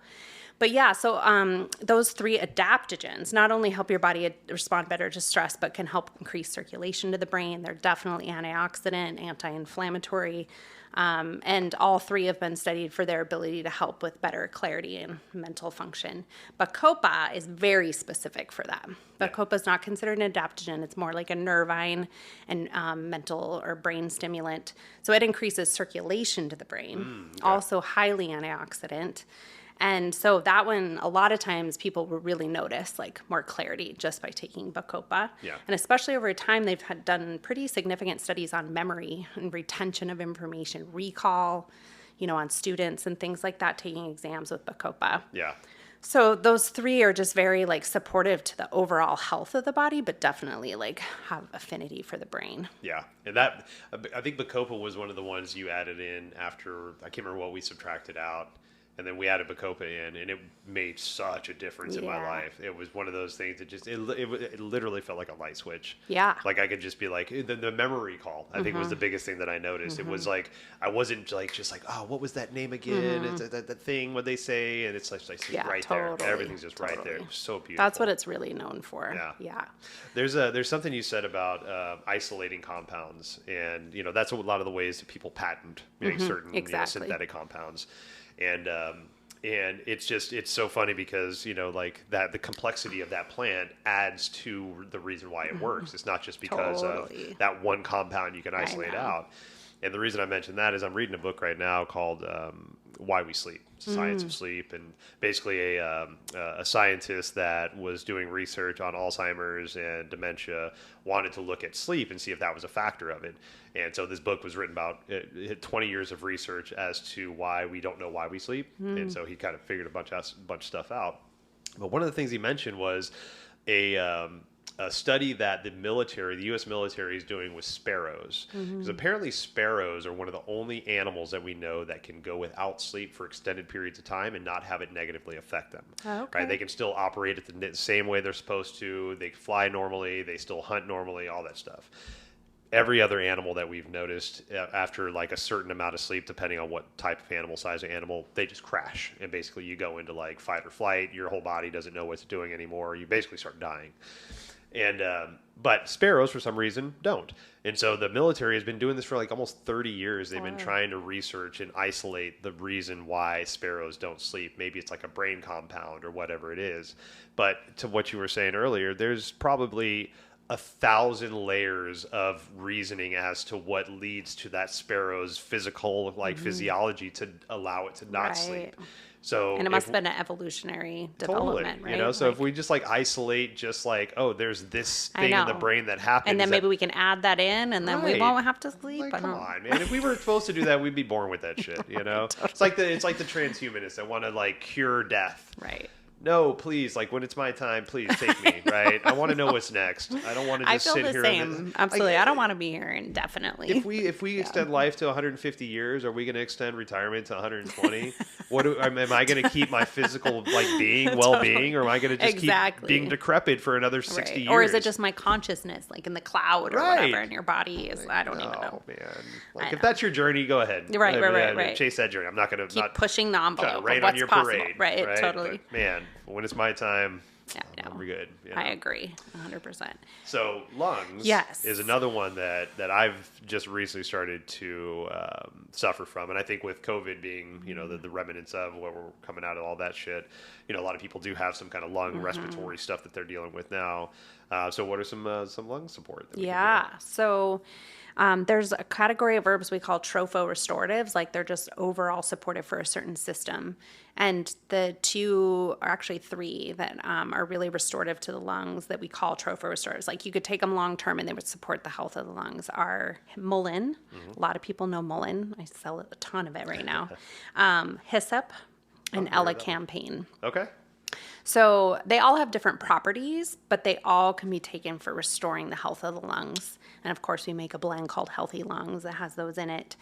Speaker 2: But yeah, so those three adaptogens not only help your body respond better to stress, but can help increase circulation to the brain. They're definitely antioxidant, anti-inflammatory, and all three have been studied for their ability to help with better clarity and mental function. Bacopa is very specific for that. Bacopa is not considered an adaptogen. It's more like a nervine and mental or brain stimulant. So it increases circulation to the brain, also highly antioxidant. And so that one, a lot of times people will really notice like more clarity just by taking Bacopa.
Speaker 1: Yeah.
Speaker 2: And especially over time, they've done pretty significant studies on memory and retention of information, recall, on students and things like that, taking exams with Bacopa.
Speaker 1: Yeah.
Speaker 2: So those three are just very like supportive to the overall health of the body, but definitely like have affinity for the brain.
Speaker 1: Yeah. And that, I think Bacopa was one of the ones you added in after, I can't remember what we subtracted out. And then we added Bacopa in, and it made such a difference in my life. It was one of those things that just, it literally felt like a light switch. Yeah. Like I could just be like, the memory recall, I think was the biggest thing that I noticed. It was like, I wasn't like, just like, oh, what was that name again? It's that thing, what they say, and it's like right there. Everything's just right there. It was so beautiful.
Speaker 2: That's what it's really known for.
Speaker 1: Yeah. There's something you said about isolating compounds, and, that's a lot of the ways that people patent certain synthetic compounds. And it's so funny because, like that, the complexity of that plant adds to the reason why it works. It's not just because of that one compound you can isolate out. And the reason I mentioned that is I'm reading a book right now called why we sleep, science of sleep, and basically a scientist that was doing research on Alzheimer's and dementia wanted to look at sleep and see if that was a factor of it. And so this book was written about 20 years of research as to why we don't know why we sleep. And so he kind of figured a bunch of stuff out. But one of the things he mentioned was a study that the U.S. military is doing with sparrows. Because apparently sparrows are one of the only animals that we know that can go without sleep for extended periods of time and not have it negatively affect them.
Speaker 2: Oh, okay.
Speaker 1: Right? They can still operate at the same way they're supposed to. They fly normally. They still hunt normally, all that stuff. Every other animal that we've noticed after like a certain amount of sleep, depending on what type of animal, size of animal, they just crash. And basically you go into like fight or flight. Your whole body doesn't know what it's doing anymore. You basically start dying. And but sparrows, for some reason, don't. And so the military has been doing this for like almost 30 years. They've been trying to research and isolate the reason why sparrows don't sleep. Maybe it's like a brain compound or whatever it is. But to what you were saying earlier, there's probably 1,000 layers of reasoning as to what leads to that sparrow's physical physiology to allow it to not sleep. So
Speaker 2: and it must have been an evolutionary development, right?
Speaker 1: You know, so if we just like isolate just like, oh, there's this thing in the brain that happens.
Speaker 2: And then maybe we can add that in and then we won't have to sleep.
Speaker 1: Like, come on, man. If we were supposed to do that, we'd be born with that shit, you know? Totally. It's like the transhumanists that want to like cure death.
Speaker 2: Right.
Speaker 1: No, please, like when it's my time, please take me, right? I want to know what's next. I don't want to just sit here. I feel the same.
Speaker 2: Absolutely. I don't want to be here indefinitely.
Speaker 1: If we extend life to 150 years, are we going to extend retirement to 120? Am I going to keep my physical being, well-being, or am I going to just keep being decrepit for another 60 years?
Speaker 2: Or is it just my consciousness, like in the cloud or whatever, and your body is? I don't even know.
Speaker 1: Man, like if that's your journey, go ahead.
Speaker 2: Right.
Speaker 1: Chase that journey. I'm not going to
Speaker 2: keep pushing the envelope.
Speaker 1: Rain
Speaker 2: on
Speaker 1: on your
Speaker 2: possible.
Speaker 1: parade.
Speaker 2: Right. Totally.
Speaker 1: But, man, when it's my time, we're good.
Speaker 2: You know? I agree, 100%.
Speaker 1: So lungs is another one that I've just recently started to suffer from, and I think with COVID being the remnants of what we're coming out of all that shit, a lot of people do have some kind of lung respiratory stuff that they're dealing with now. So what are some lung support? That we can do?
Speaker 2: So. There's a category of herbs we call tropho-restoratives, like they're just overall supportive for a certain system. And the two, or actually three, that are really restorative to the lungs that we call tropho-restoratives. Like you could take them long-term and they would support the health of the lungs are mullein. A lot of people know mullein. I sell a ton of it right now. Hyssop and elecampane.
Speaker 1: Okay.
Speaker 2: So they all have different properties, but they all can be taken for restoring the health of the lungs. And of course, we make a blend called Healthy Lungs that has those in it.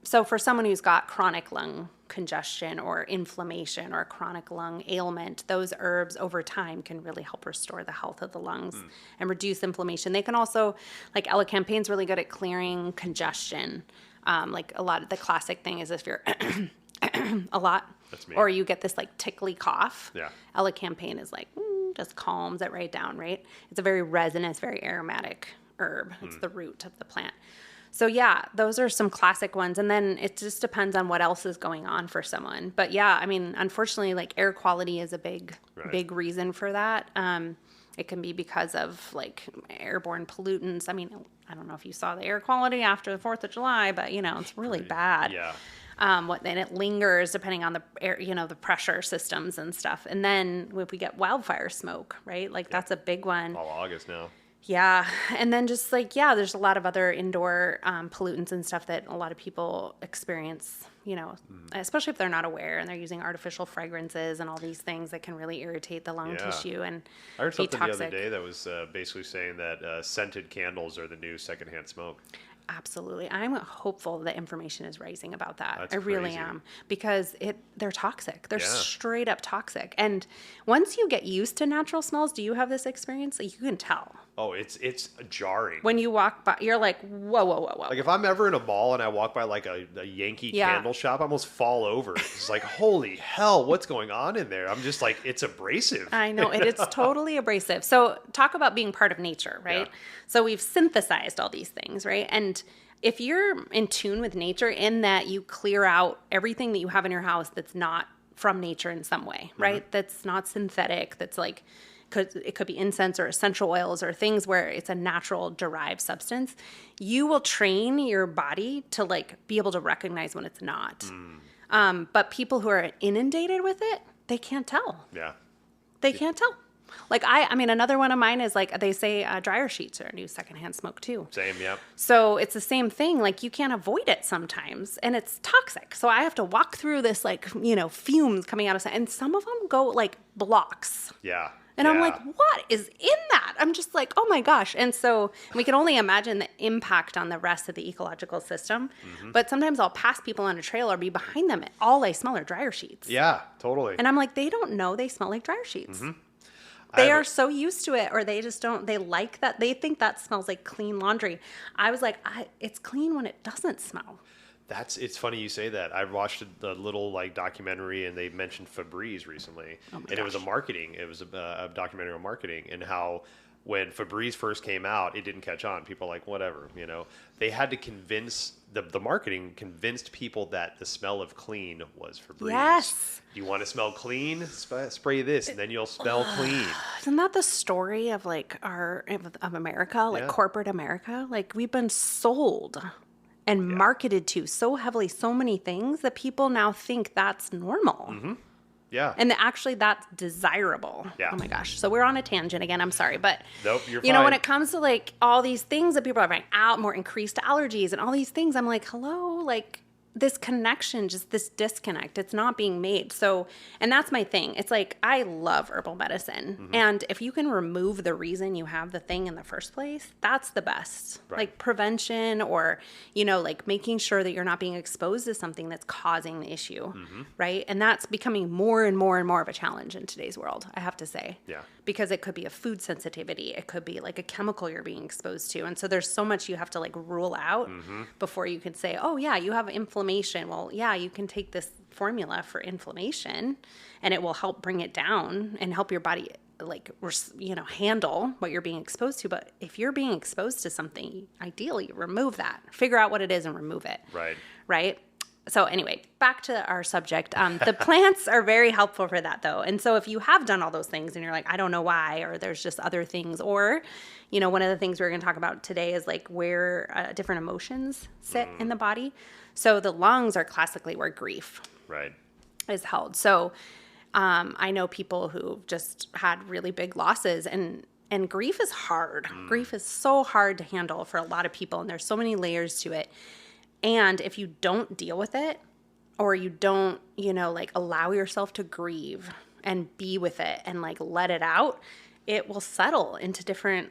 Speaker 2: So for someone who's got chronic lung congestion or inflammation or a chronic lung ailment, those herbs over time can really help restore the health of the lungs and reduce inflammation. They can also, like elecampane's really good at clearing congestion. Like a lot of the classic thing is if you're a lot, or you get this like tickly cough. Yeah. Elecampane is like just calms it right down, right? It's a very resinous, very aromatic herb. It's the root of the plant. So yeah, those are some classic ones. And then it just depends on what else is going on for someone. But yeah, I mean, unfortunately, like air quality is a big reason for that. It can be because of like airborne pollutants. I mean, I don't know if you saw the air quality after the 4th of July, but it's really bad.
Speaker 1: Yeah.
Speaker 2: And it lingers depending on the air, the pressure systems and stuff. And then if we get wildfire smoke, right? Like that's a big one.
Speaker 1: All August now.
Speaker 2: Yeah. And then just like, there's a lot of other indoor pollutants and stuff that a lot of people experience, especially if they're not aware and they're using artificial fragrances and all these things that can really irritate the lung tissue and
Speaker 1: I heard something the other day that was basically saying that scented candles are the new secondhand smoke.
Speaker 2: Absolutely. I'm hopeful that information is rising about that.
Speaker 1: That's
Speaker 2: I really
Speaker 1: crazy.
Speaker 2: am. Because they're toxic. They're straight up toxic. And once you get used to natural smells, do you have this experience? Like, you can tell.
Speaker 1: Oh, it's jarring.
Speaker 2: When you walk by, you're like, whoa.
Speaker 1: Like if I'm ever in a mall and I walk by like a Yankee candle shop, I almost fall over. It's like, holy hell, what's going on in there? I'm just like, it's abrasive.
Speaker 2: I know, it's totally abrasive. So talk about being part of nature, right? Yeah. So we've synthesized all these things, right? And if you're in tune with nature in that you clear out everything that you have in your house that's not from nature in some way, right? That's not synthetic, that's like, it could be incense or essential oils or things where it's a natural derived substance, you will train your body to like be able to recognize when it's not. But people who are inundated with it, they can't tell.
Speaker 1: Yeah.
Speaker 2: They can't tell. Like I mean, another one of mine is like they say dryer sheets are a new secondhand smoke too.
Speaker 1: Same, yep.
Speaker 2: So it's the same thing. Like you can't avoid it sometimes, and it's toxic. So I have to walk through this like fumes coming out of, and some of them go like blocks.
Speaker 1: Yeah.
Speaker 2: And I'm like, what is in that? I'm just like, oh my gosh. And so we can only imagine the impact on the rest of the ecological system. But sometimes I'll pass people on a trail or be behind them. All I smell are dryer sheets.
Speaker 1: Yeah, totally.
Speaker 2: And I'm like, they don't know they smell like dryer sheets. They are so used to it, or they just don't, they like that. They think that smells like clean laundry. I was like, it's clean when it doesn't smell.
Speaker 1: It's funny you say that. I watched a little like documentary, and they mentioned Febreze recently, and it was a documentary on marketing, and how when Febreze first came out, it didn't catch on. People were like, whatever, They had to convince the marketing convinced people that the smell of clean was Febreze.
Speaker 2: Yes.
Speaker 1: You want to smell clean? Spray this, and then you'll smell clean.
Speaker 2: Isn't that the story of like of America, like corporate America? Like we've been sold and marketed to so heavily, so many things that people now think that's normal.
Speaker 1: Yeah.
Speaker 2: And actually that's desirable.
Speaker 1: Yeah.
Speaker 2: Oh my gosh. So we're on a tangent again. I'm sorry. But
Speaker 1: nope, you're fine.
Speaker 2: When it comes to like all these things that people are having out, more increased allergies and all these things, I'm like, hello, like this connection, just this disconnect, it's not being made. So, and that's my thing. It's like, I love herbal medicine. And if you can remove the reason you have the thing in the first place, that's the best.
Speaker 1: Right.
Speaker 2: Like prevention or, like making sure that you're not being exposed to something that's causing the issue. Right. And that's becoming more and more and more of a challenge in today's world, I have to say.
Speaker 1: Yeah.
Speaker 2: Because it could be a food sensitivity. It could be like a chemical you're being exposed to. And so there's so much you have to like rule out before you can say, oh yeah, you have inflammation. Well, yeah, you can take this formula for inflammation and it will help bring it down and help your body like, handle what you're being exposed to. But if you're being exposed to something, ideally remove that, figure out what it is and remove it.
Speaker 1: Right.
Speaker 2: Right. So anyway, back to our subject. The plants are very helpful for that though. And so if you have done all those things and you're like, I don't know why, or there's just other things, or, one of the things we're going to talk about today is like where different emotions sit in the body. So the lungs are classically where grief is held. So I know people who just had really big losses and grief is hard. Grief is so hard to handle for a lot of people. And there's so many layers to it. And if you don't deal with it or you don't, like allow yourself to grieve and be with it and like let it out, it will settle into different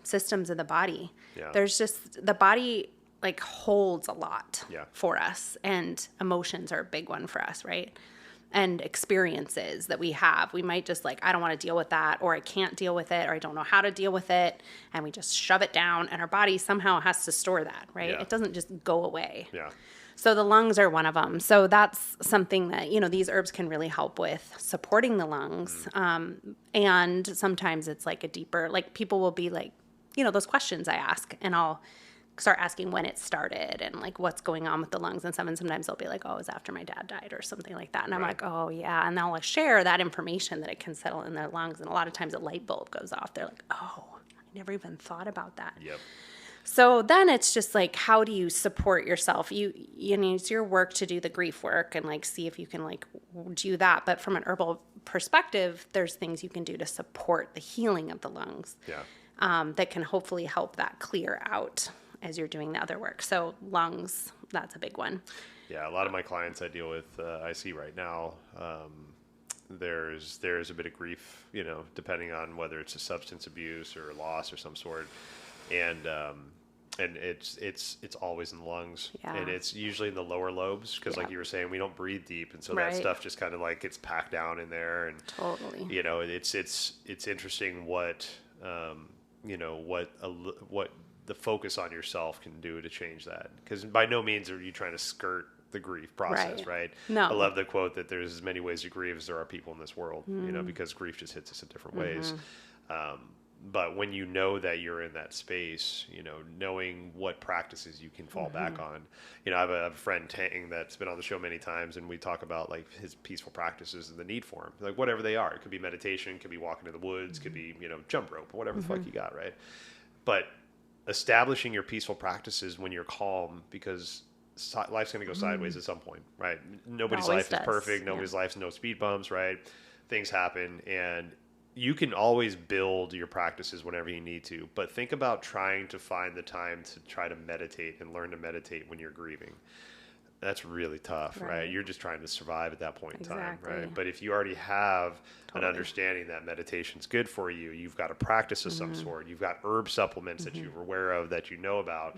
Speaker 2: systems of the body. Yeah. There's just the body like holds a lot for us, and emotions are a big one for us, right? And experiences that we have. We might just like, I don't want to deal with that, or I can't deal with it, or I don't know how to deal with it. And we just shove it down, and our body somehow has to store that, right? Yeah. It doesn't just go away. Yeah. So the lungs are one of them. So that's something that, these herbs can really help with supporting the lungs. And sometimes it's like a deeper, like people will be like, those questions I ask, and I'll start asking when it started and like what's going on with the lungs and stuff. And sometimes they'll be like, oh, it was after my dad died or something like that. And I'm like, oh yeah. And they'll like share that information that it can settle in their lungs. And a lot of times a light bulb goes off. They're like, oh, I never even thought about that. Yep. So then it's just like, how do you support yourself? It's your work to do the grief work and like see if you can like do that. But from an herbal perspective, there's things you can do to support the healing of the lungs that can hopefully help that clear out as you're doing the other work. So lungs, that's a big one.
Speaker 1: Yeah, a lot of my clients I deal with, I see right now, there's a bit of grief, depending on whether it's a substance abuse or loss or some sort, and it's always in the lungs, and it's usually in the lower lobes because, like you were saying, we don't breathe deep, and so that stuff just kind of like gets packed down in there, and
Speaker 2: totally,
Speaker 1: it's interesting what what the focus on yourself can do to change that, because by no means are you trying to skirt the grief process, right?
Speaker 2: No.
Speaker 1: I love the quote that there's as many ways to grieve as there are people in this world, because grief just hits us in different ways. But when you know that you're in that space, knowing what practices you can fall back on. I have a friend, Tang, that's been on the show many times, and we talk about like his peaceful practices and the need for them, like whatever they are. It could be meditation, could be walking in the woods, could be, jump rope, whatever the fuck you got, right? But establishing your peaceful practices when you're calm, because life's going to go sideways at some point, right? Nobody's
Speaker 2: Always
Speaker 1: life is
Speaker 2: does.
Speaker 1: perfect. Nobody's life's no speed bumps, right? Things happen, and you can always build your practices whenever you need to. But think about trying to find the time to try to meditate and learn to meditate when you're grieving. That's really tough, right? You're just trying to survive at that point in time, right? But if you already have an understanding that meditation's good for you, you've got a practice of some sort, you've got herb supplements that you're aware of, that you know about,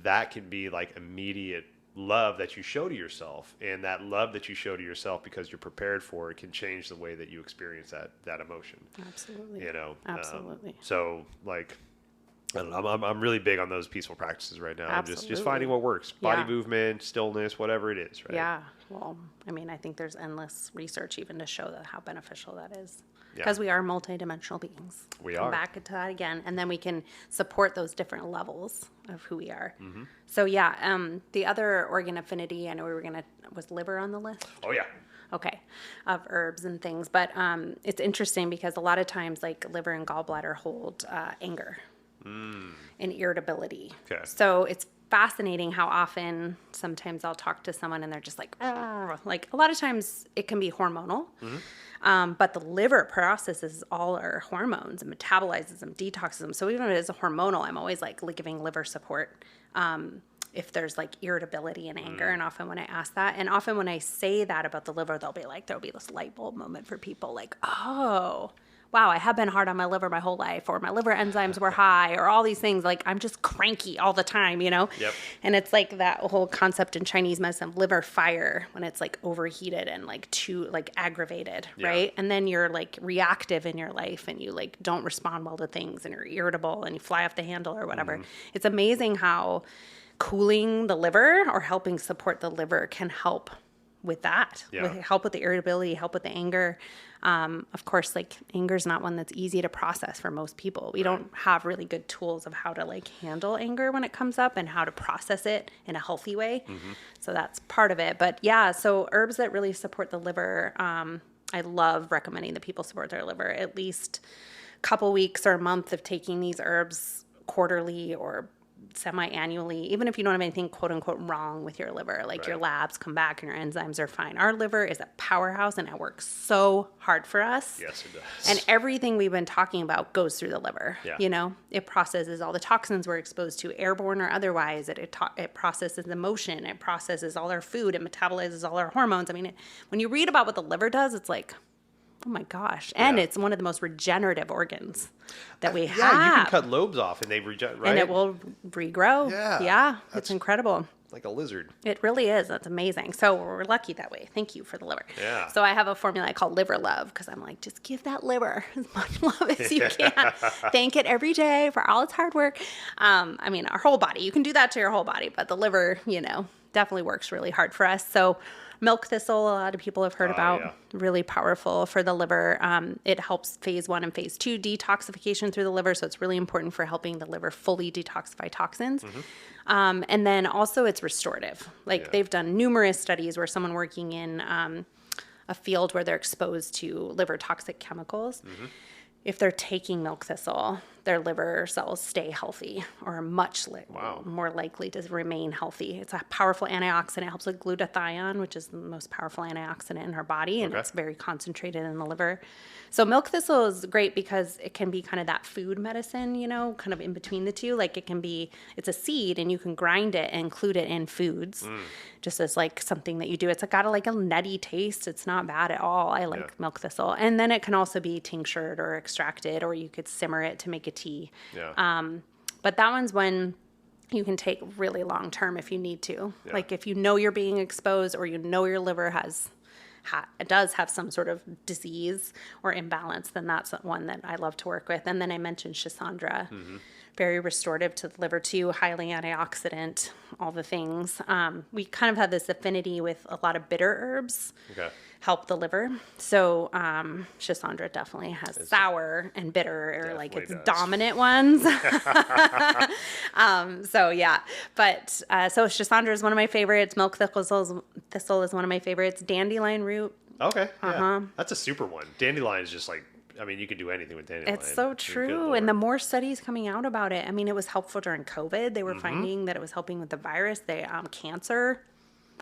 Speaker 1: that can be like immediate love that you show to yourself. And that love that you show to yourself because you're prepared for it can change the way that you experience that emotion.
Speaker 2: Absolutely.
Speaker 1: You know?
Speaker 2: Absolutely.
Speaker 1: So like, I don't know, I'm really big on those peaceful practices right now.
Speaker 2: Absolutely.
Speaker 1: Just finding what works. Body movement, stillness, whatever it is, right?
Speaker 2: Yeah. Well, I mean, I think there's endless research even to show that how beneficial that is. Because we are multidimensional beings.
Speaker 1: We
Speaker 2: Come
Speaker 1: are.
Speaker 2: back to that again. And then we can support those different levels of who we are.
Speaker 1: Mm-hmm.
Speaker 2: So yeah, the other organ affinity, I know was liver on the list?
Speaker 1: Oh, yeah.
Speaker 2: Okay, of herbs and things. But it's interesting because a lot of times like liver and gallbladder hold anger and irritability.
Speaker 1: Okay.
Speaker 2: So it's fascinating how often sometimes I'll talk to someone and they're just like, "Argh." Like a lot of times it can be hormonal, but the liver processes all our hormones and metabolizes them, detoxes them. So even if it is a hormonal, I'm always like giving liver support if there's like irritability and anger. And often when I ask that, and often when I say that about the liver, there'll be this light bulb moment for people like, oh, wow, I have been hard on my liver my whole life, or my liver enzymes were high, or all these things. Like I'm just cranky all the time, you know?
Speaker 1: Yep.
Speaker 2: And it's like that whole concept in Chinese medicine, liver fire, when it's like overheated and like too like aggravated, right? And then you're like reactive in your life and you like don't respond well to things and you're irritable and you fly off the handle or whatever. It's amazing how cooling the liver or helping support the liver can help with that, help with the irritability, help with the anger. Of course, like anger is not one that's easy to process for most people. We don't have really good tools of how to like handle anger when it comes up and how to process it in a healthy way. So that's part of it. But yeah, so herbs that really support the liver, I love recommending that people support their liver at least a couple weeks or a month of taking these herbs quarterly or semi-annually, even if you don't have anything quote unquote wrong with your liver, like your labs come back and your enzymes are fine. Our liver is a powerhouse and it works so hard for us.
Speaker 1: Yes, it does.
Speaker 2: And everything we've been talking about goes through the liver. You know, it processes all the toxins we're exposed to, airborne or otherwise. It processes emotion. It processes all our food. It metabolizes all our hormones. I mean, when you read about what the liver does, it's like, oh my gosh. And it's one of the most regenerative organs that we have.
Speaker 1: Yeah, you can cut lobes off and they regenerate, right?
Speaker 2: And it will regrow. Yeah. It's incredible.
Speaker 1: Like a lizard.
Speaker 2: It really is. That's amazing. So we're lucky that way. Thank you for the liver.
Speaker 1: Yeah.
Speaker 2: So I have a formula I call liver love because I'm like, just give that liver as much love as you can. Thank it every day for all its hard work. I mean, our whole body. You can do that to your whole body, but the liver, you know, definitely works really hard for us. So milk thistle, a lot of people have heard about, really powerful for the liver. It helps phase 1 and phase 2 detoxification through the liver. So it's really important for helping the liver fully detoxify toxins. And then also it's restorative. Like they've done numerous studies where someone working in a field where they're exposed to liver toxic chemicals, if they're taking milk thistle, their liver cells stay healthy or much more likely to remain healthy. It's a powerful antioxidant. It helps with glutathione, which is the most powerful antioxidant in our body, and it's very concentrated in the liver. So milk thistle is great because it can be kind of that food medicine, you know, kind of in between the two. Like it can be, it's a seed and you can grind it and include it in foods just as like something that you do. It's got a nutty taste. It's not bad at all. I like milk thistle. And then it can also be tinctured or extracted, or you could simmer it to make a tea. But that one's one you can take really long term if you need to. Like if you know you're being exposed or you know your liver does have some sort of disease or imbalance, then that's one that I love to work with. And then I mentioned Schisandra, very restorative to the liver too, highly antioxidant, all the things. We kind of have this affinity with a lot of bitter herbs. Help the liver. So Schisandra definitely has sour and bitter, or like its dominant ones. So yeah, but so Schisandra is one of my favorites. Milk thistle is one of my favorites. Dandelion root.
Speaker 1: Okay. Yeah. That's a super one. Dandelion is just like I mean, you can do anything with dandelion.
Speaker 2: It's so
Speaker 1: Good
Speaker 2: true.
Speaker 1: Lord.
Speaker 2: And the more studies coming out about it, I mean, it was helpful during COVID. They were finding that it was helping with the virus, cancer.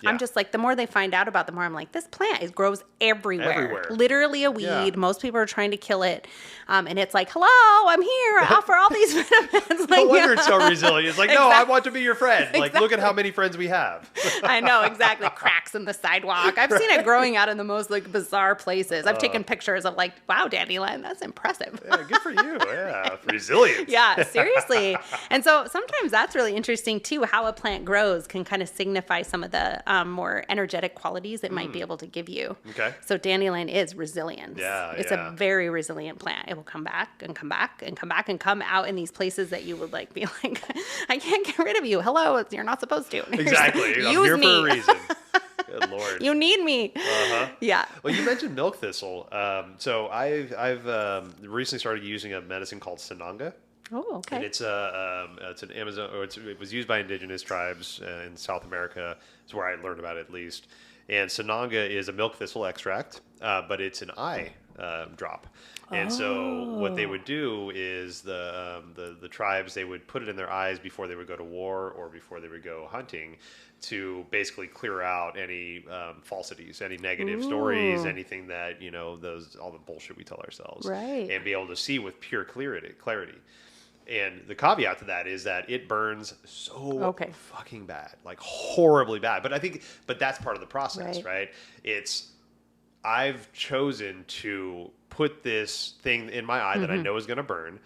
Speaker 1: Yeah.
Speaker 2: I'm just like, the more they find out about, the more I'm like, this plant, it grows everywhere.
Speaker 1: Everywhere.
Speaker 2: Literally a weed.
Speaker 1: Yeah.
Speaker 2: Most people are trying to kill it. And it's like, hello, I'm here. I offer all these vitamins.
Speaker 1: No
Speaker 2: Like,
Speaker 1: wonder it's so resilient. It's like, no, I want to be your friend. Like, look at how many friends we have.
Speaker 2: I know, exactly. Cracks in the sidewalk. I've seen it growing out in the most like bizarre places. I've taken pictures of like, wow, dandelion, that's impressive.
Speaker 1: Yeah, good for you. Yeah, resilience.
Speaker 2: Yeah, seriously. And so sometimes that's really interesting too, how a plant grows can kind of signify some of the more energetic qualities it might be able to give you.
Speaker 1: Okay.
Speaker 2: So dandelion is resilience.
Speaker 1: Yeah,
Speaker 2: It's
Speaker 1: yeah.
Speaker 2: a very resilient plant. It will come back and come back and come back and come out in these places that you would like be like, I can't get rid of you. Hello, you're not supposed to.
Speaker 1: Exactly. I'm
Speaker 2: Use
Speaker 1: here
Speaker 2: me.
Speaker 1: for a reason. Good Lord.
Speaker 2: You need me.
Speaker 1: Uh-huh.
Speaker 2: Yeah.
Speaker 1: Well, you mentioned milk thistle. So I've recently started using a medicine called Sananga.
Speaker 2: Oh, okay.
Speaker 1: And it's an Amazon, or it was used by indigenous tribes in South America. It's where I learned about it at least. And Sananga is a milk thistle extract, but it's an eye drop. And so what they would do is the tribes, they would put it in their eyes before they would go to war or before they would go hunting, to basically clear out any falsities, any negative stories, anything that, all the bullshit we tell ourselves.
Speaker 2: Right.
Speaker 1: And be able to see with pure clarity. And the caveat to that is that it burns so fucking bad, like horribly bad. But that's part of the process, right? I've chosen to put this thing in my eye that I know is going to burn.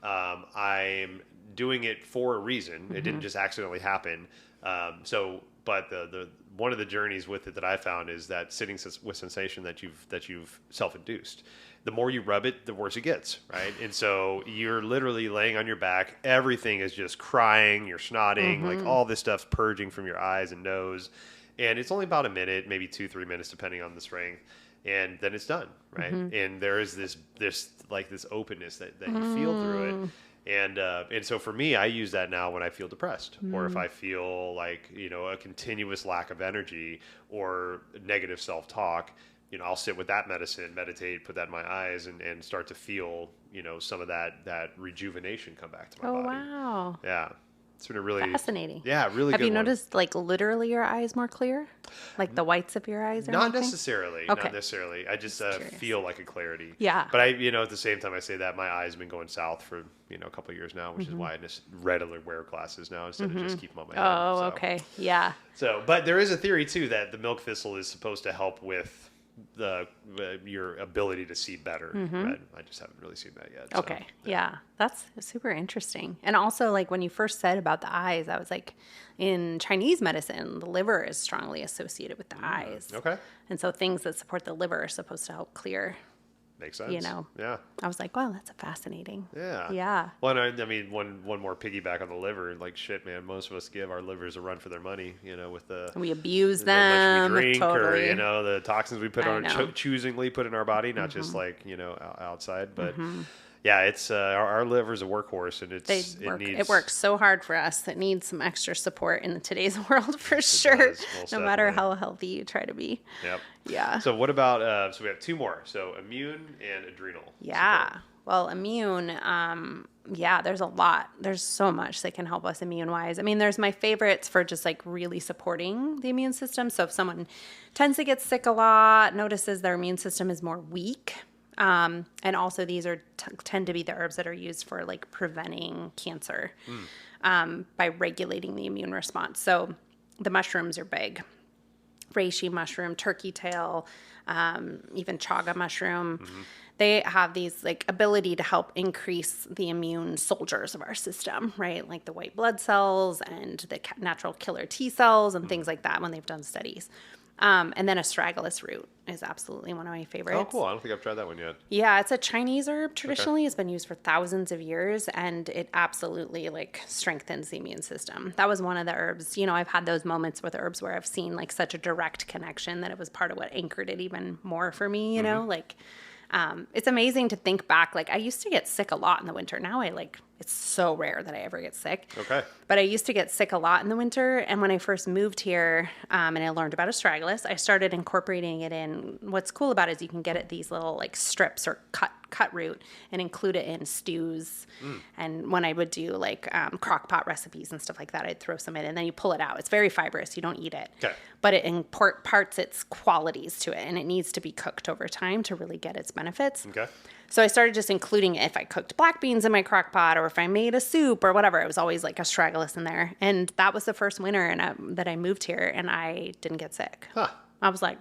Speaker 1: I'm doing it for a reason. It didn't just accidentally happen. But the one of the journeys with it that I found is that sitting with sensation that you've self-induced. The more you rub it, the worse it gets, right? And so you're literally laying on your back. Everything is just crying. You're snotting. Like all this stuff's purging from your eyes and nose. And it's only about a minute, maybe 2-3 minutes, depending on the strength. And then it's done, right? And there is this openness that you feel through it. And so for me, I use that now when I feel depressed, or if I feel like, a continuous lack of energy or negative self-talk. I'll sit with that medicine, meditate, put that in my eyes, and start to feel, some of that rejuvenation come back to my body.
Speaker 2: Oh, wow.
Speaker 1: Yeah. It's been a really
Speaker 2: fascinating.
Speaker 1: Yeah, really
Speaker 2: Have
Speaker 1: good
Speaker 2: you
Speaker 1: one.
Speaker 2: noticed, like, literally your eyes more clear? Like the whites of your eyes or
Speaker 1: Not
Speaker 2: anything?
Speaker 1: necessarily.
Speaker 2: Okay.
Speaker 1: Not necessarily. I just feel like a clarity.
Speaker 2: Yeah.
Speaker 1: But at the same time I say that, my eyes have been going south for, a couple of years now, which is why I just readily wear glasses now instead of just keep them on my head.
Speaker 2: Oh,
Speaker 1: So-
Speaker 2: okay. Yeah.
Speaker 1: So, but there is a theory too that the milk thistle is supposed to help with your ability to see better. But I just haven't really seen that yet. So,
Speaker 2: Okay. Yeah. That's super interesting. And also, like, when you first said about the eyes, I was like, in Chinese medicine, the liver is strongly associated with the eyes.
Speaker 1: Okay.
Speaker 2: And so things that support the liver are supposed to help clear.
Speaker 1: Makes sense. Yeah.
Speaker 2: I was like, wow, that's fascinating.
Speaker 1: Yeah.
Speaker 2: Yeah.
Speaker 1: Well, and I mean, one more piggyback on the liver. Like, shit, man, most of us give our livers a run for their money, with the
Speaker 2: We abuse
Speaker 1: how
Speaker 2: them.
Speaker 1: much we drink,
Speaker 2: totally.
Speaker 1: or the toxins we put
Speaker 2: I
Speaker 1: on,
Speaker 2: know.
Speaker 1: choosingly put in our body, not just like outside. But yeah, it's our liver's a workhorse, and
Speaker 2: It works so hard for us. It needs some extra support in today's world for sure.
Speaker 1: does, most
Speaker 2: No matter
Speaker 1: definitely.
Speaker 2: how healthy you try to be.
Speaker 1: Yep.
Speaker 2: Yeah.
Speaker 1: So what about? So we have two more. So immune and adrenal.
Speaker 2: Yeah.
Speaker 1: support.
Speaker 2: Well, immune, there's a lot. There's so much that can help us immune wise. I mean, there's my favorites for just like really supporting the immune system. So if someone tends to get sick a lot, notices their immune system is more weak. And also these tend to be the herbs that are used for like preventing cancer by regulating the immune response. So the mushrooms are big. Reishi mushroom, turkey tail, even chaga mushroom. They have these like ability to help increase the immune soldiers of our system, right? Like the white blood cells and the natural killer T cells and things like that when they've done studies. And then astragalus root is absolutely one of my favorites.
Speaker 1: Oh, cool. I don't think I've tried that one yet.
Speaker 2: Yeah, it's a Chinese herb traditionally. It's been used for thousands of years, and it absolutely like strengthens the immune system. That was one of the herbs. I've had those moments with herbs where I've seen like such a direct connection that it was part of what anchored it even more for me, it's amazing to think back. Like I used to get sick a lot in the winter. Now I like It's so rare that I ever get sick.
Speaker 1: Okay.
Speaker 2: But I used to get sick a lot in the winter. And when I first moved here and I learned about astragalus, I started incorporating it in. What's cool about it is you can get it these little like strips or cut root and include it in stews. And when I would do like crock pot recipes and stuff like that, I'd throw some in and then you pull it out. It's very fibrous. You don't eat it.
Speaker 1: Okay.
Speaker 2: But it imparts its qualities to it, and it needs to be cooked over time to really get its benefits.
Speaker 1: Okay.
Speaker 2: So I started just including it if I cooked black beans in my crock pot or if I made a soup or whatever. It was always like astragalus in there. And that was the first winter that I moved here, and I didn't get sick.
Speaker 1: Huh.
Speaker 2: I was like,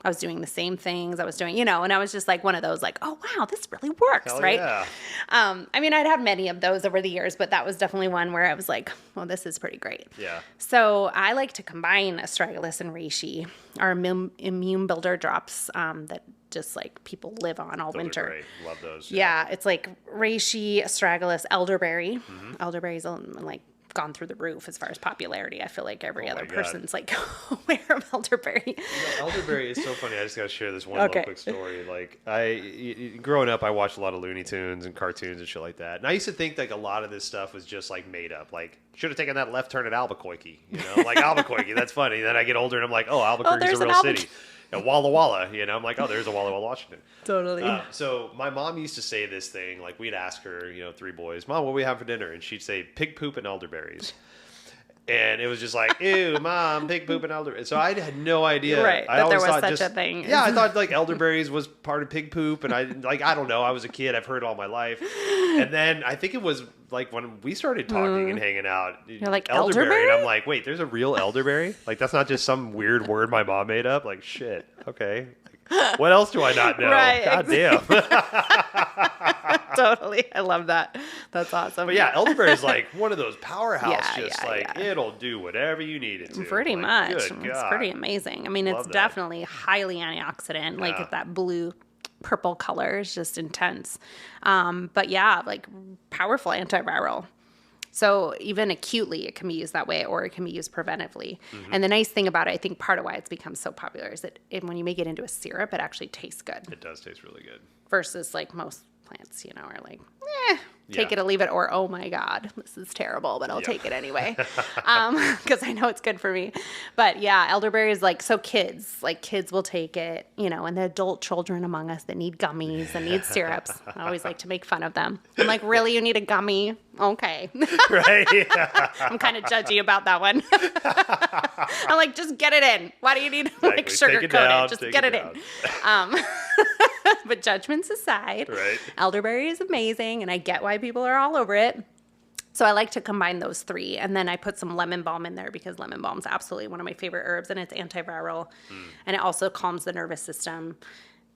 Speaker 2: I was doing the same things I was doing, you know, and I was just like one of those like, oh, wow, this really works,
Speaker 1: Hell
Speaker 2: right?
Speaker 1: Yeah.
Speaker 2: I mean, I'd had many of those over the years, but that was definitely one where I was like, well, this is pretty great.
Speaker 1: Yeah.
Speaker 2: So I like to combine astragalus and reishi, our immune builder drops that just like people live on all
Speaker 1: Those
Speaker 2: winter.
Speaker 1: are great. Love those.
Speaker 2: Yeah, it's like reishi, astragalus, elderberry. Elderberry's like gone through the roof as far as popularity. I feel like every other person's like aware of elderberry.
Speaker 1: You know, elderberry is so funny. I just got to share this one
Speaker 2: Okay.
Speaker 1: little quick story. Like growing up, I watched a lot of Looney Tunes and cartoons and shit like that. And I used to think like a lot of this stuff was just like made up. Like should have taken that left turn at Albuquerque. You know, like Albuquerque. That's funny. Then I get older and I'm like, oh, Albuquerque's a real city. Walla Walla, you know, I'm like, oh, there's a Walla Walla, Washington.
Speaker 2: Totally.
Speaker 1: So my mom used to say this thing, like we'd ask her, you know, 3 boys, Mom, what do we have for dinner? And she'd say pig poop and elderberries. And it was just like, ew, Mom, pig poop and elderberries. So I had no idea.
Speaker 2: Right,
Speaker 1: I
Speaker 2: that
Speaker 1: always
Speaker 2: there was
Speaker 1: thought
Speaker 2: such a thing.
Speaker 1: Yeah, I thought like elderberries was part of pig poop. And I don't know. I was a kid. I've heard it all my life. And then I think it was like when we started talking and hanging out.
Speaker 2: You're like, elderberry?
Speaker 1: And I'm like, wait, there's a real elderberry? Like that's not just some weird word my mom made up? Like, shit. Okay. What else do I not know?
Speaker 2: Right,
Speaker 1: God damn.
Speaker 2: Totally. I love that. That's awesome.
Speaker 1: But yeah, elderberry is like one of those powerhouse,
Speaker 2: Yeah,
Speaker 1: it'll do whatever you need it to.
Speaker 2: Pretty
Speaker 1: like,
Speaker 2: much.
Speaker 1: Good
Speaker 2: It's
Speaker 1: God.
Speaker 2: pretty amazing. I mean,
Speaker 1: Love
Speaker 2: it's
Speaker 1: that.
Speaker 2: definitely highly antioxidant.
Speaker 1: Yeah.
Speaker 2: Like that blue purple color is just intense. But yeah, like powerful antiviral. So even acutely, it can be used that way, or it can be used preventively. And the nice thing about it, I think part of why it's become so popular is that when you make it into a syrup, it actually tastes good.
Speaker 1: It does taste really good.
Speaker 2: Versus like most plants, you know, are like, take
Speaker 1: Yeah.
Speaker 2: it or leave it, or oh my God, this is terrible, but I'll take it anyway. Because I know it's good for me. But yeah, elderberry is like, so kids will take it, you know, and the adult children among us that need gummies and need syrups. I always like to make fun of them. I'm like, really, you need a gummy? Okay.
Speaker 1: Right? Yeah.
Speaker 2: I'm kind of judgy about that one. I'm like, just get it in. Why do you need to like
Speaker 1: Exactly.
Speaker 2: sugarcoat it? Just
Speaker 1: Take
Speaker 2: get it
Speaker 1: down.
Speaker 2: in. But judgments aside,
Speaker 1: Right.
Speaker 2: elderberry is amazing, and I get why people are all over it. So I like to combine those 3, and then I put some lemon balm in there because lemon balm is absolutely one of my favorite herbs, and it's antiviral, and it also calms the nervous system.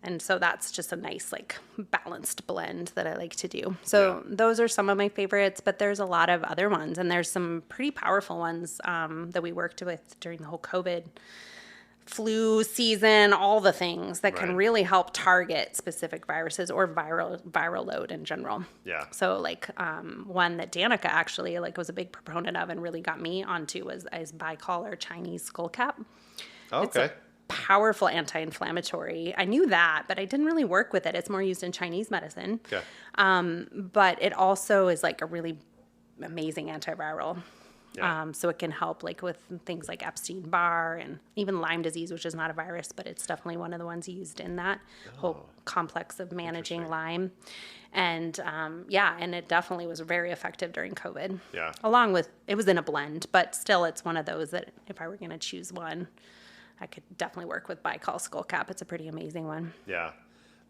Speaker 2: And so that's just a nice, like, balanced blend that I like to do. So those are some of my favorites, but there's a lot of other ones, and there's some pretty powerful ones that we worked with during the whole COVID flu season, all the things that can really help target specific viruses or viral load in general.
Speaker 1: Yeah.
Speaker 2: So like one that Danica actually like was a big proponent of and really got me onto is Baikal or Chinese skullcap.
Speaker 1: Okay.
Speaker 2: It's a powerful anti-inflammatory. I knew that, but I didn't really work with it. It's more used in Chinese medicine.
Speaker 1: Okay.
Speaker 2: But it also is like a really amazing antiviral.
Speaker 1: Yeah.
Speaker 2: So it can help like with things like Epstein-Barr and even Lyme disease, which is not a virus, but it's definitely one of the ones used in that whole complex of managing Lyme. And and it definitely was very effective during COVID.
Speaker 1: Yeah.
Speaker 2: Along with, it was in a blend, but still it's one of those that if I were going to choose one, I could definitely work with Baikal skullcap. It's a pretty amazing one.
Speaker 1: Yeah.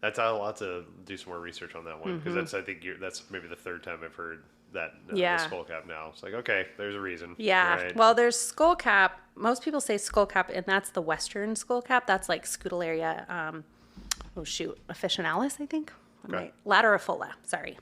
Speaker 1: I'll have to do some more research on that one because I think that's maybe the 3rd time I've heard that the skullcap now. It's like, okay, there's a reason.
Speaker 2: Yeah.
Speaker 1: Right.
Speaker 2: Well, there's skullcap. Most people say skullcap, and that's the Western skullcap. That's like Scutellaria, officinalis, I think.
Speaker 1: Okay.
Speaker 2: Laterifolia, sorry.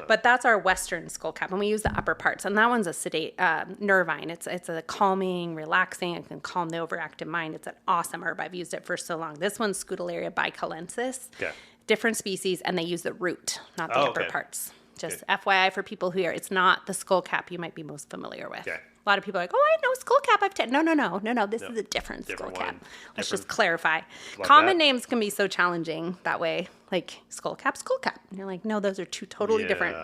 Speaker 2: But that's our Western skullcap, and we use the upper parts. And that one's a sedate, nervine. It's a calming, relaxing. It can calm the overactive mind. It's an awesome herb. I've used it for so long. This one's Scutellaria bicalensis.
Speaker 1: Okay.
Speaker 2: Different species, and they use the root, not the upper
Speaker 1: okay.
Speaker 2: parts. Just FYI for people who are, it's not the skullcap you might be most familiar with.
Speaker 1: Okay.
Speaker 2: A lot of people are like, oh, I know skullcap. No. This is a different skullcap.
Speaker 1: one.
Speaker 2: Let's just clarify.
Speaker 1: Like
Speaker 2: Common
Speaker 1: that.
Speaker 2: names can be so challenging that way. Like skullcap. And you're like, no, those are 2 totally different.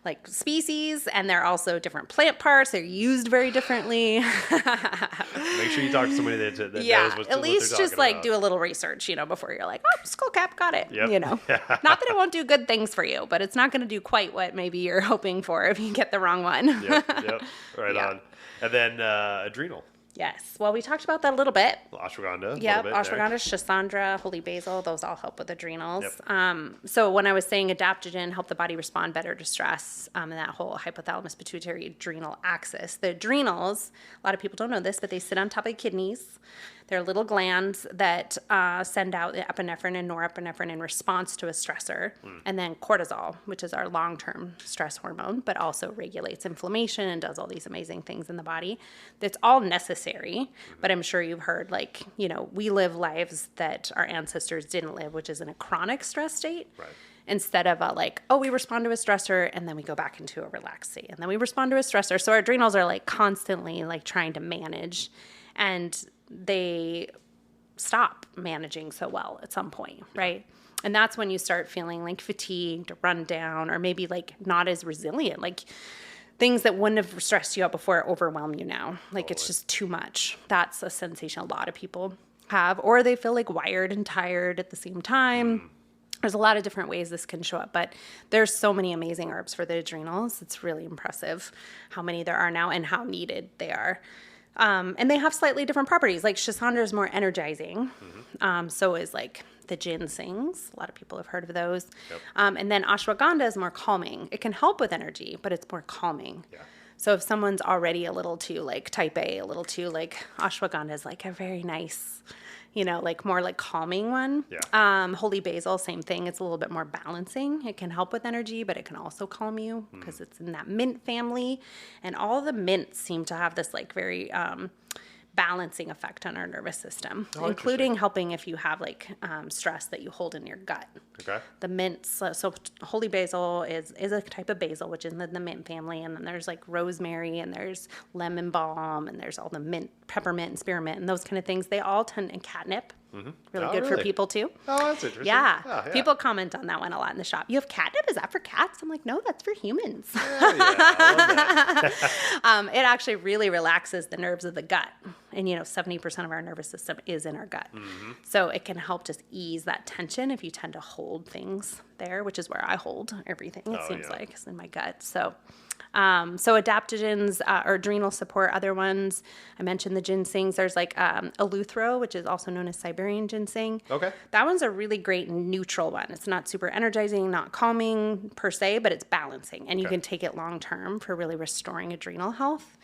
Speaker 2: like species, and they're also different plant parts. They're used very differently.
Speaker 1: Make sure you talk to somebody that knows what
Speaker 2: at least
Speaker 1: they're
Speaker 2: just like
Speaker 1: about.
Speaker 2: do a little research, before you're like, oh, skull cap, got it.
Speaker 1: Yep.
Speaker 2: Not that it won't do good things for you, but it's not going to do quite what maybe you're hoping for if you get the wrong one.
Speaker 1: Yep. Right on. And then adrenal.
Speaker 2: Yes. Well, we talked about that a little bit.
Speaker 1: Ashwagandha.
Speaker 2: Yep. Ashwagandha, Schisandra, holy basil, those all help with adrenals.
Speaker 1: Yep.
Speaker 2: So when I was saying adaptogen help the body respond better to stress, and that whole hypothalamus pituitary adrenal axis, the adrenals, a lot of people don't know this, but they sit on top of the kidneys. They're little glands that send out the epinephrine and norepinephrine in response to a stressor, and then cortisol, which is our long-term stress hormone, but also regulates inflammation and does all these amazing things in the body. That's all necessary, but I'm sure you've heard, we live lives that our ancestors didn't live, which is in a chronic stress state.
Speaker 1: Right.
Speaker 2: Instead of we respond to a stressor and then we go back into a relaxed state, and then we respond to a stressor. So our adrenals are constantly trying to manage, and they stop managing so well at some point, right? And that's when you start feeling fatigued or run down, or maybe not as resilient, things that wouldn't have stressed you out before overwhelm you now. It's just too much. That's a sensation a lot of people have, or they feel wired and tired at the same time. There's a lot of different ways this can show up, but there's so many amazing herbs for the adrenals. It's really impressive how many there are now and how needed they are. And they have slightly different properties. Schisandra is more energizing. So is the ginsengs. A lot of people have heard of those.
Speaker 1: Yep.
Speaker 2: And then ashwagandha is more calming. It can help with energy, but it's more calming.
Speaker 1: Yeah.
Speaker 2: So if someone's already a little too type A, a little too ashwagandha is a very nice, more calming one.
Speaker 1: Yeah.
Speaker 2: Holy basil, same thing. It's a little bit more balancing. It can help with energy, but it can also calm you because it's in that mint family. And all the mints seem to have this very balancing effect on our nervous system, including helping if you have stress that you hold in your gut.
Speaker 1: Okay.
Speaker 2: The mints, so holy basil is a type of basil, which is in the mint family, and then there's rosemary, and there's lemon balm, and there's all the mint, peppermint, and spearmint, and those kind of things. They all tend, and catnip, really good for people too.
Speaker 1: Oh, that's interesting.
Speaker 2: Yeah.
Speaker 1: Oh, yeah.
Speaker 2: People comment on that one a lot in the shop. You have catnip? Is that for cats? I'm like, no, that's for humans.
Speaker 1: I love that.
Speaker 2: It actually really relaxes the nerves of the gut. And 70% of our nervous system is in our gut. So it can help just ease that tension if you tend to hold things there, which is where I hold everything, it seems like, is in my gut. So adaptogens or adrenal support, other ones, I mentioned the ginsengs. There's eleuthero, which is also known as Siberian ginseng.
Speaker 1: Okay.
Speaker 2: That one's a really great neutral one. It's not super energizing, not calming per se, but it's balancing. And you can take it long term for really restoring adrenal health.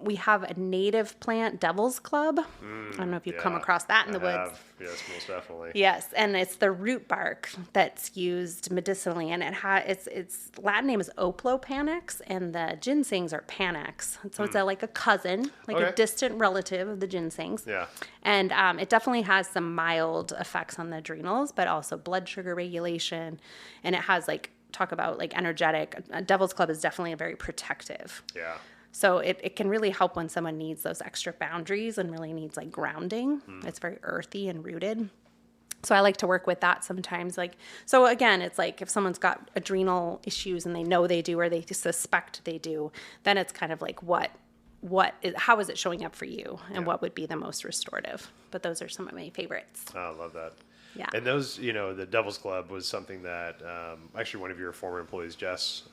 Speaker 2: We have a native plant, Devil's Club. I don't know if you've come across that in the woods.
Speaker 1: Yes, most definitely.
Speaker 2: Yes, and it's the root bark that's used medicinally, and its Latin name is Oplopanax, and the ginsengs are Panax. So it's a cousin, a distant relative of the ginsengs.
Speaker 1: Yeah.
Speaker 2: And it definitely has some mild effects on the adrenals, but also blood sugar regulation, and it has talk about energetic. Devil's Club is definitely a very protective.
Speaker 1: Yeah.
Speaker 2: So it can really help when someone needs those extra boundaries and really needs grounding. It's very earthy and rooted. So I like to work with that sometimes. So again, it's if someone's got adrenal issues and they know they do, or they suspect they do, then it's kind of how is it showing up for you, and what would be the most restorative? But those are some of my favorites.
Speaker 1: Oh, I love that.
Speaker 2: Yeah.
Speaker 1: And those, the Devil's Club was something that actually one of your former employees, Jess,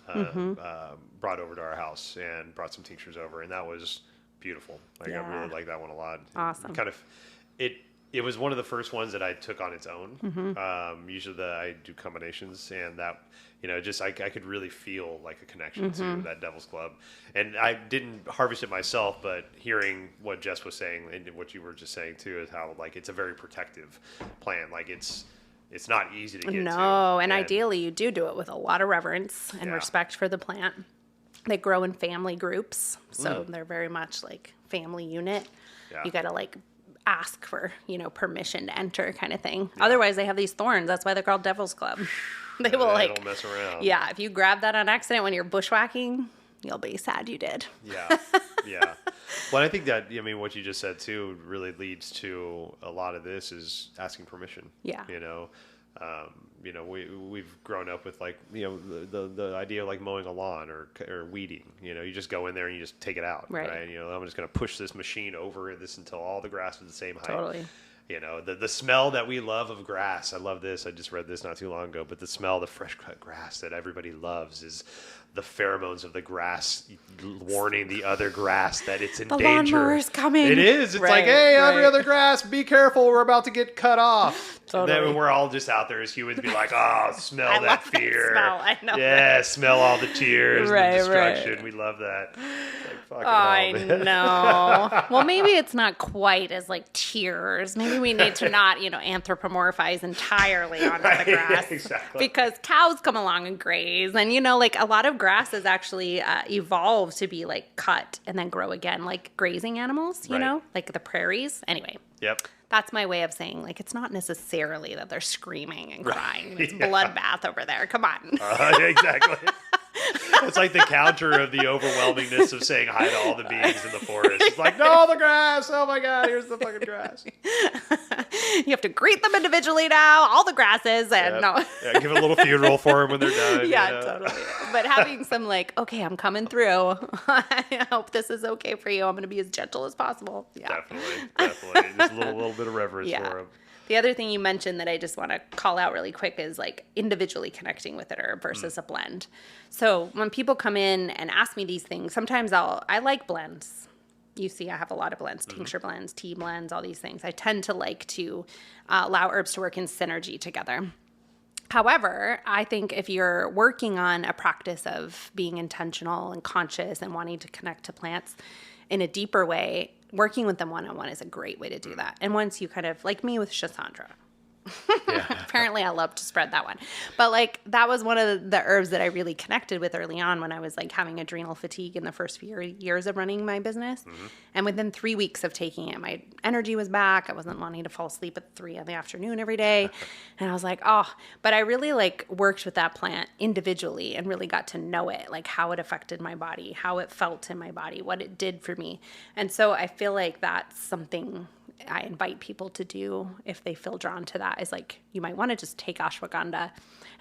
Speaker 1: brought over to our house and brought some tinctures over, and that was beautiful. I really like that one a lot.
Speaker 2: Awesome.
Speaker 1: It was one of the first ones that I took on its own. Usually I do combinations, and that, I could really feel a connection to that Devil's Club. And I didn't harvest it myself, but hearing what Jess was saying and what you were just saying too is how it's a very protective plant. It's not easy to get to.
Speaker 2: No, and ideally you do it with a lot of reverence and respect for the plant. They grow in family groups, so they're very much family unit.
Speaker 1: Yeah.
Speaker 2: You got to ask for, permission to enter kind of thing. Yeah. Otherwise they have these thorns. That's why they're called Devil's Club. They will
Speaker 1: don't mess around.
Speaker 2: Yeah, if you grab that on accident when you're bushwhacking, you'll be sad you did.
Speaker 1: Yeah. Yeah. Well, I think that, what you just said too really leads to a lot of this is asking permission.
Speaker 2: Yeah.
Speaker 1: You know, we've grown up with like, you know, the idea of like mowing a lawn or weeding. You know, you just go in there and you just take it out, right? You know, I'm just going to push this machine over this until all the grass is the same height.
Speaker 2: Totally.
Speaker 1: You know, the smell that we love of grass. I love this. I just read this not too long ago, but the smell of the fresh cut grass that everybody loves is the pheromones of the grass warning the other grass that it's in danger.
Speaker 2: The lawnmower's coming.
Speaker 1: It is. It's like, hey, every other grass, be careful. We're about to get cut off.
Speaker 2: Totally.
Speaker 1: And then we're all just out there as humans be like, oh, smell that fear.
Speaker 2: That smell. I know.
Speaker 1: Yeah, smell all the tears, the destruction. We love that. Like,
Speaker 2: I know. Well, maybe it's not quite as like tears. Maybe we need to not, you know, anthropomorphize entirely onto the grass.
Speaker 1: Exactly.
Speaker 2: Because cows come along and graze. And, you know, like a lot of grasses actually evolve to be like cut and then grow again, like grazing animals, you know, like the prairies. Anyway.
Speaker 1: Yep.
Speaker 2: That's my way of saying, like, it's not necessarily that they're screaming and crying. It's bloodbath over there. Come on.
Speaker 1: Exactly. It's like the counter of the overwhelmingness of saying hi to all the beings in the forest. It's like, no, the grass. Oh my God, here's the fucking grass.
Speaker 2: You have to greet them individually now, all the grasses, and
Speaker 1: yeah, give a little funeral for them when they're done.
Speaker 2: Yeah,
Speaker 1: you know?
Speaker 2: totally. But having some like, okay, I'm coming through. I hope this is okay for you. I'm going to be as gentle as possible. Yeah.
Speaker 1: Definitely. Just a little bit of reverence for them.
Speaker 2: The other thing you mentioned that I just want to call out really quick is like individually connecting with it herb versus a blend. So when people come in and ask me these things, sometimes I like blends. You see, I have a lot of blends, tincture blends, tea blends, all these things. I tend to like to allow herbs to work in synergy together. However, I think if you're working on a practice of being intentional and conscious and wanting to connect to plants in a deeper way, working with them one-on-one is a great way to do that. And once you kind of, like me with Schisandra, apparently I love to spread that one. But like that was one of the herbs that I really connected with early on when I was like having adrenal fatigue in the first few years of running my business. And within 3 weeks of taking it, my energy was back. I wasn't wanting to fall asleep at 3 in the afternoon every day. And I was like, oh, but I really like worked with that plant individually and really got to know it, like how it affected my body, how it felt in my body, what it did for me. And so I feel like that's something I invite people to do if they feel drawn to that is like, you might want to just take ashwagandha.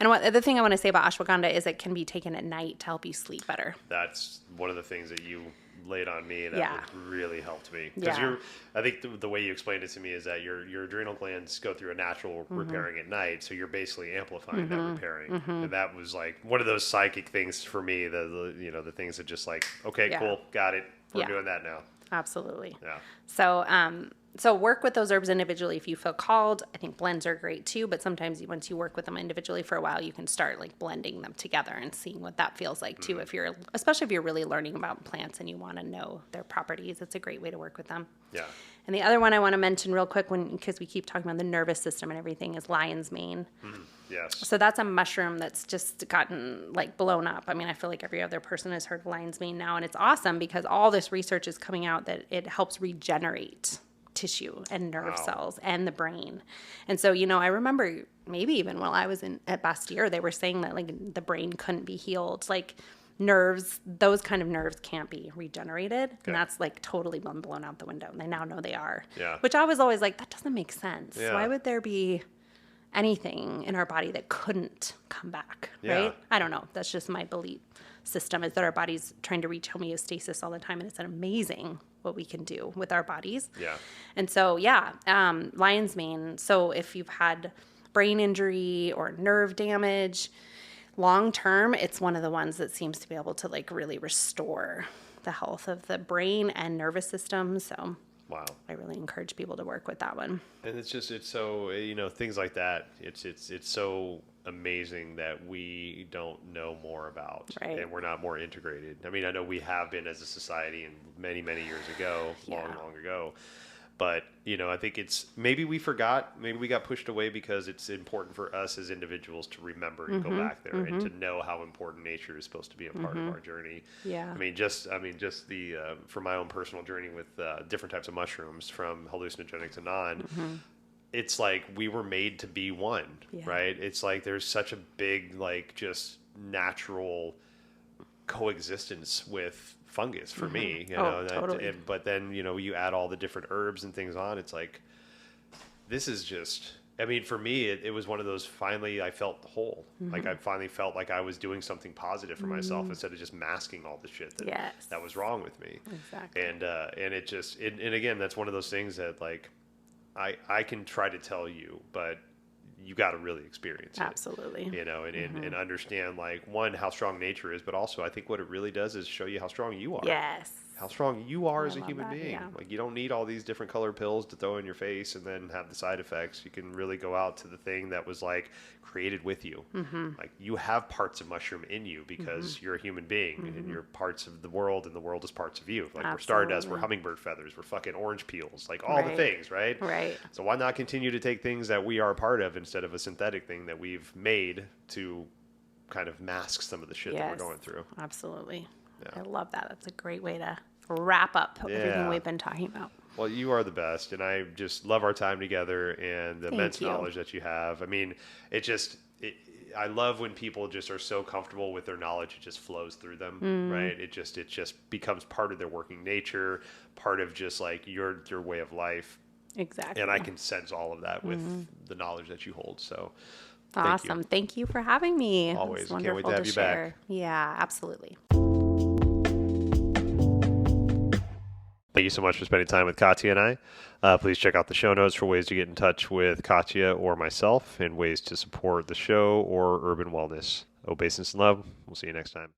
Speaker 2: And the thing I want to say about ashwagandha is it can be taken at night to help you sleep better.
Speaker 1: That's one of the things that you laid on me that really helped me. Because I think the way you explained it to me is that your adrenal glands go through a natural repairing at night. So you're basically amplifying that repairing. And that was like one of those psychic things for me, the things that just like, okay, cool, got it. We're doing that now.
Speaker 2: Absolutely.
Speaker 1: Yeah.
Speaker 2: So work with those herbs individually if you feel called. I think blends are great too, but sometimes once you work with them individually for a while, you can start like blending them together and seeing what that feels like too. Especially if you're really learning about plants and you want to know their properties, it's a great way to work with them.
Speaker 1: Yeah.
Speaker 2: And the other one I want to mention real quick, because we keep talking about the nervous system and everything, is lion's mane.
Speaker 1: Yes.
Speaker 2: So that's a mushroom that's just gotten like blown up. I mean, I feel like every other person has heard of lion's mane now, and it's awesome because all this research is coming out that it helps regenerate tissue and nerve cells and the brain. And so, I remember maybe even while I was at Bastyr, they were saying that like the brain couldn't be healed. Like nerves, those kind of nerves can't be regenerated. Okay. And that's like totally been blown out the window. And they now know they are. Yeah. Which I was always like, that doesn't make sense. Yeah. Why would there be anything in our body that couldn't come back? Right? I don't know. That's just my belief system is that our body's trying to reach homeostasis all the time. And it's amazing what we can do with our bodies. Yeah. And so, lion's mane. So if you've had brain injury or nerve damage, long term, it's one of the ones that seems to be able to like really restore the health of the brain and nervous system. So I really encourage people to work with that one.
Speaker 1: And it's so, things like that. It's so amazing that we don't know more about, and we're not more integrated. I mean, I know we have been as a society and many, many years ago, long ago. But, I think it's maybe we forgot, maybe we got pushed away because it's important for us as individuals to remember and go back there and to know how important nature is supposed to be a part of our journey. Yeah. I mean, just the, for my own personal journey with different types of mushrooms from hallucinogenic to non, it's like we were made to be one, right? It's like there's such a big, like just natural coexistence with fungus for me, totally. But then, you add all the different herbs and things on, it's like, this is just I mean, for me, it was one of those, finally I felt whole. Like
Speaker 2: Mm-hmm.
Speaker 1: I finally felt like I was doing something positive for myself instead of just masking all the shit
Speaker 2: Yes.
Speaker 1: that was wrong with me.
Speaker 2: Exactly.
Speaker 1: And it just, and again, that's one of those things that like, I can try to tell you, but you got to really experience it.
Speaker 2: Absolutely.
Speaker 1: You know, and understand like, one, how strong nature is, but also I think what it really does is show you how strong you are.
Speaker 2: Yes.
Speaker 1: How strong you are
Speaker 2: I
Speaker 1: as a
Speaker 2: love
Speaker 1: human
Speaker 2: that,
Speaker 1: being.
Speaker 2: yeah.
Speaker 1: Like, you don't need all these different color pills to throw in your face and then have the side effects. You can really go out to the thing that was like created with you. Like, you have parts of mushroom in you because you're a human being and you're parts of the world, and the world is parts of you. Like, we're stardust, we're hummingbird feathers, we're fucking orange peels, like all the
Speaker 2: Right.
Speaker 1: things, right?
Speaker 2: Right.
Speaker 1: So why not continue to take things that we are a part of instead of a synthetic thing that we've made to kind of mask some of the shit that we're going through?
Speaker 2: Absolutely.
Speaker 1: Yeah.
Speaker 2: I love that. That's a great way to wrap up everything
Speaker 1: Yeah.
Speaker 2: we've been talking about.
Speaker 1: Well, you are the best, and I just love our time together and the immense
Speaker 2: you.
Speaker 1: knowledge that you have. I mean, I love when people just are so comfortable with their knowledge; it just flows through them, right? It just becomes part of their working nature, part of just like your way of life.
Speaker 2: Exactly.
Speaker 1: And I can sense all of that with the knowledge that you hold. So, thank
Speaker 2: Awesome.
Speaker 1: you.
Speaker 2: Thank you for having me.
Speaker 1: Always.
Speaker 2: It's
Speaker 1: Can't wait
Speaker 2: wonderful
Speaker 1: to have you back.
Speaker 2: share. Yeah, absolutely.
Speaker 1: Thank you so much for spending time with Katya and I. Please check out the show notes for ways to get in touch with Katya or myself and ways to support the show or urban wellness. Obeisance and love. We'll see you next time.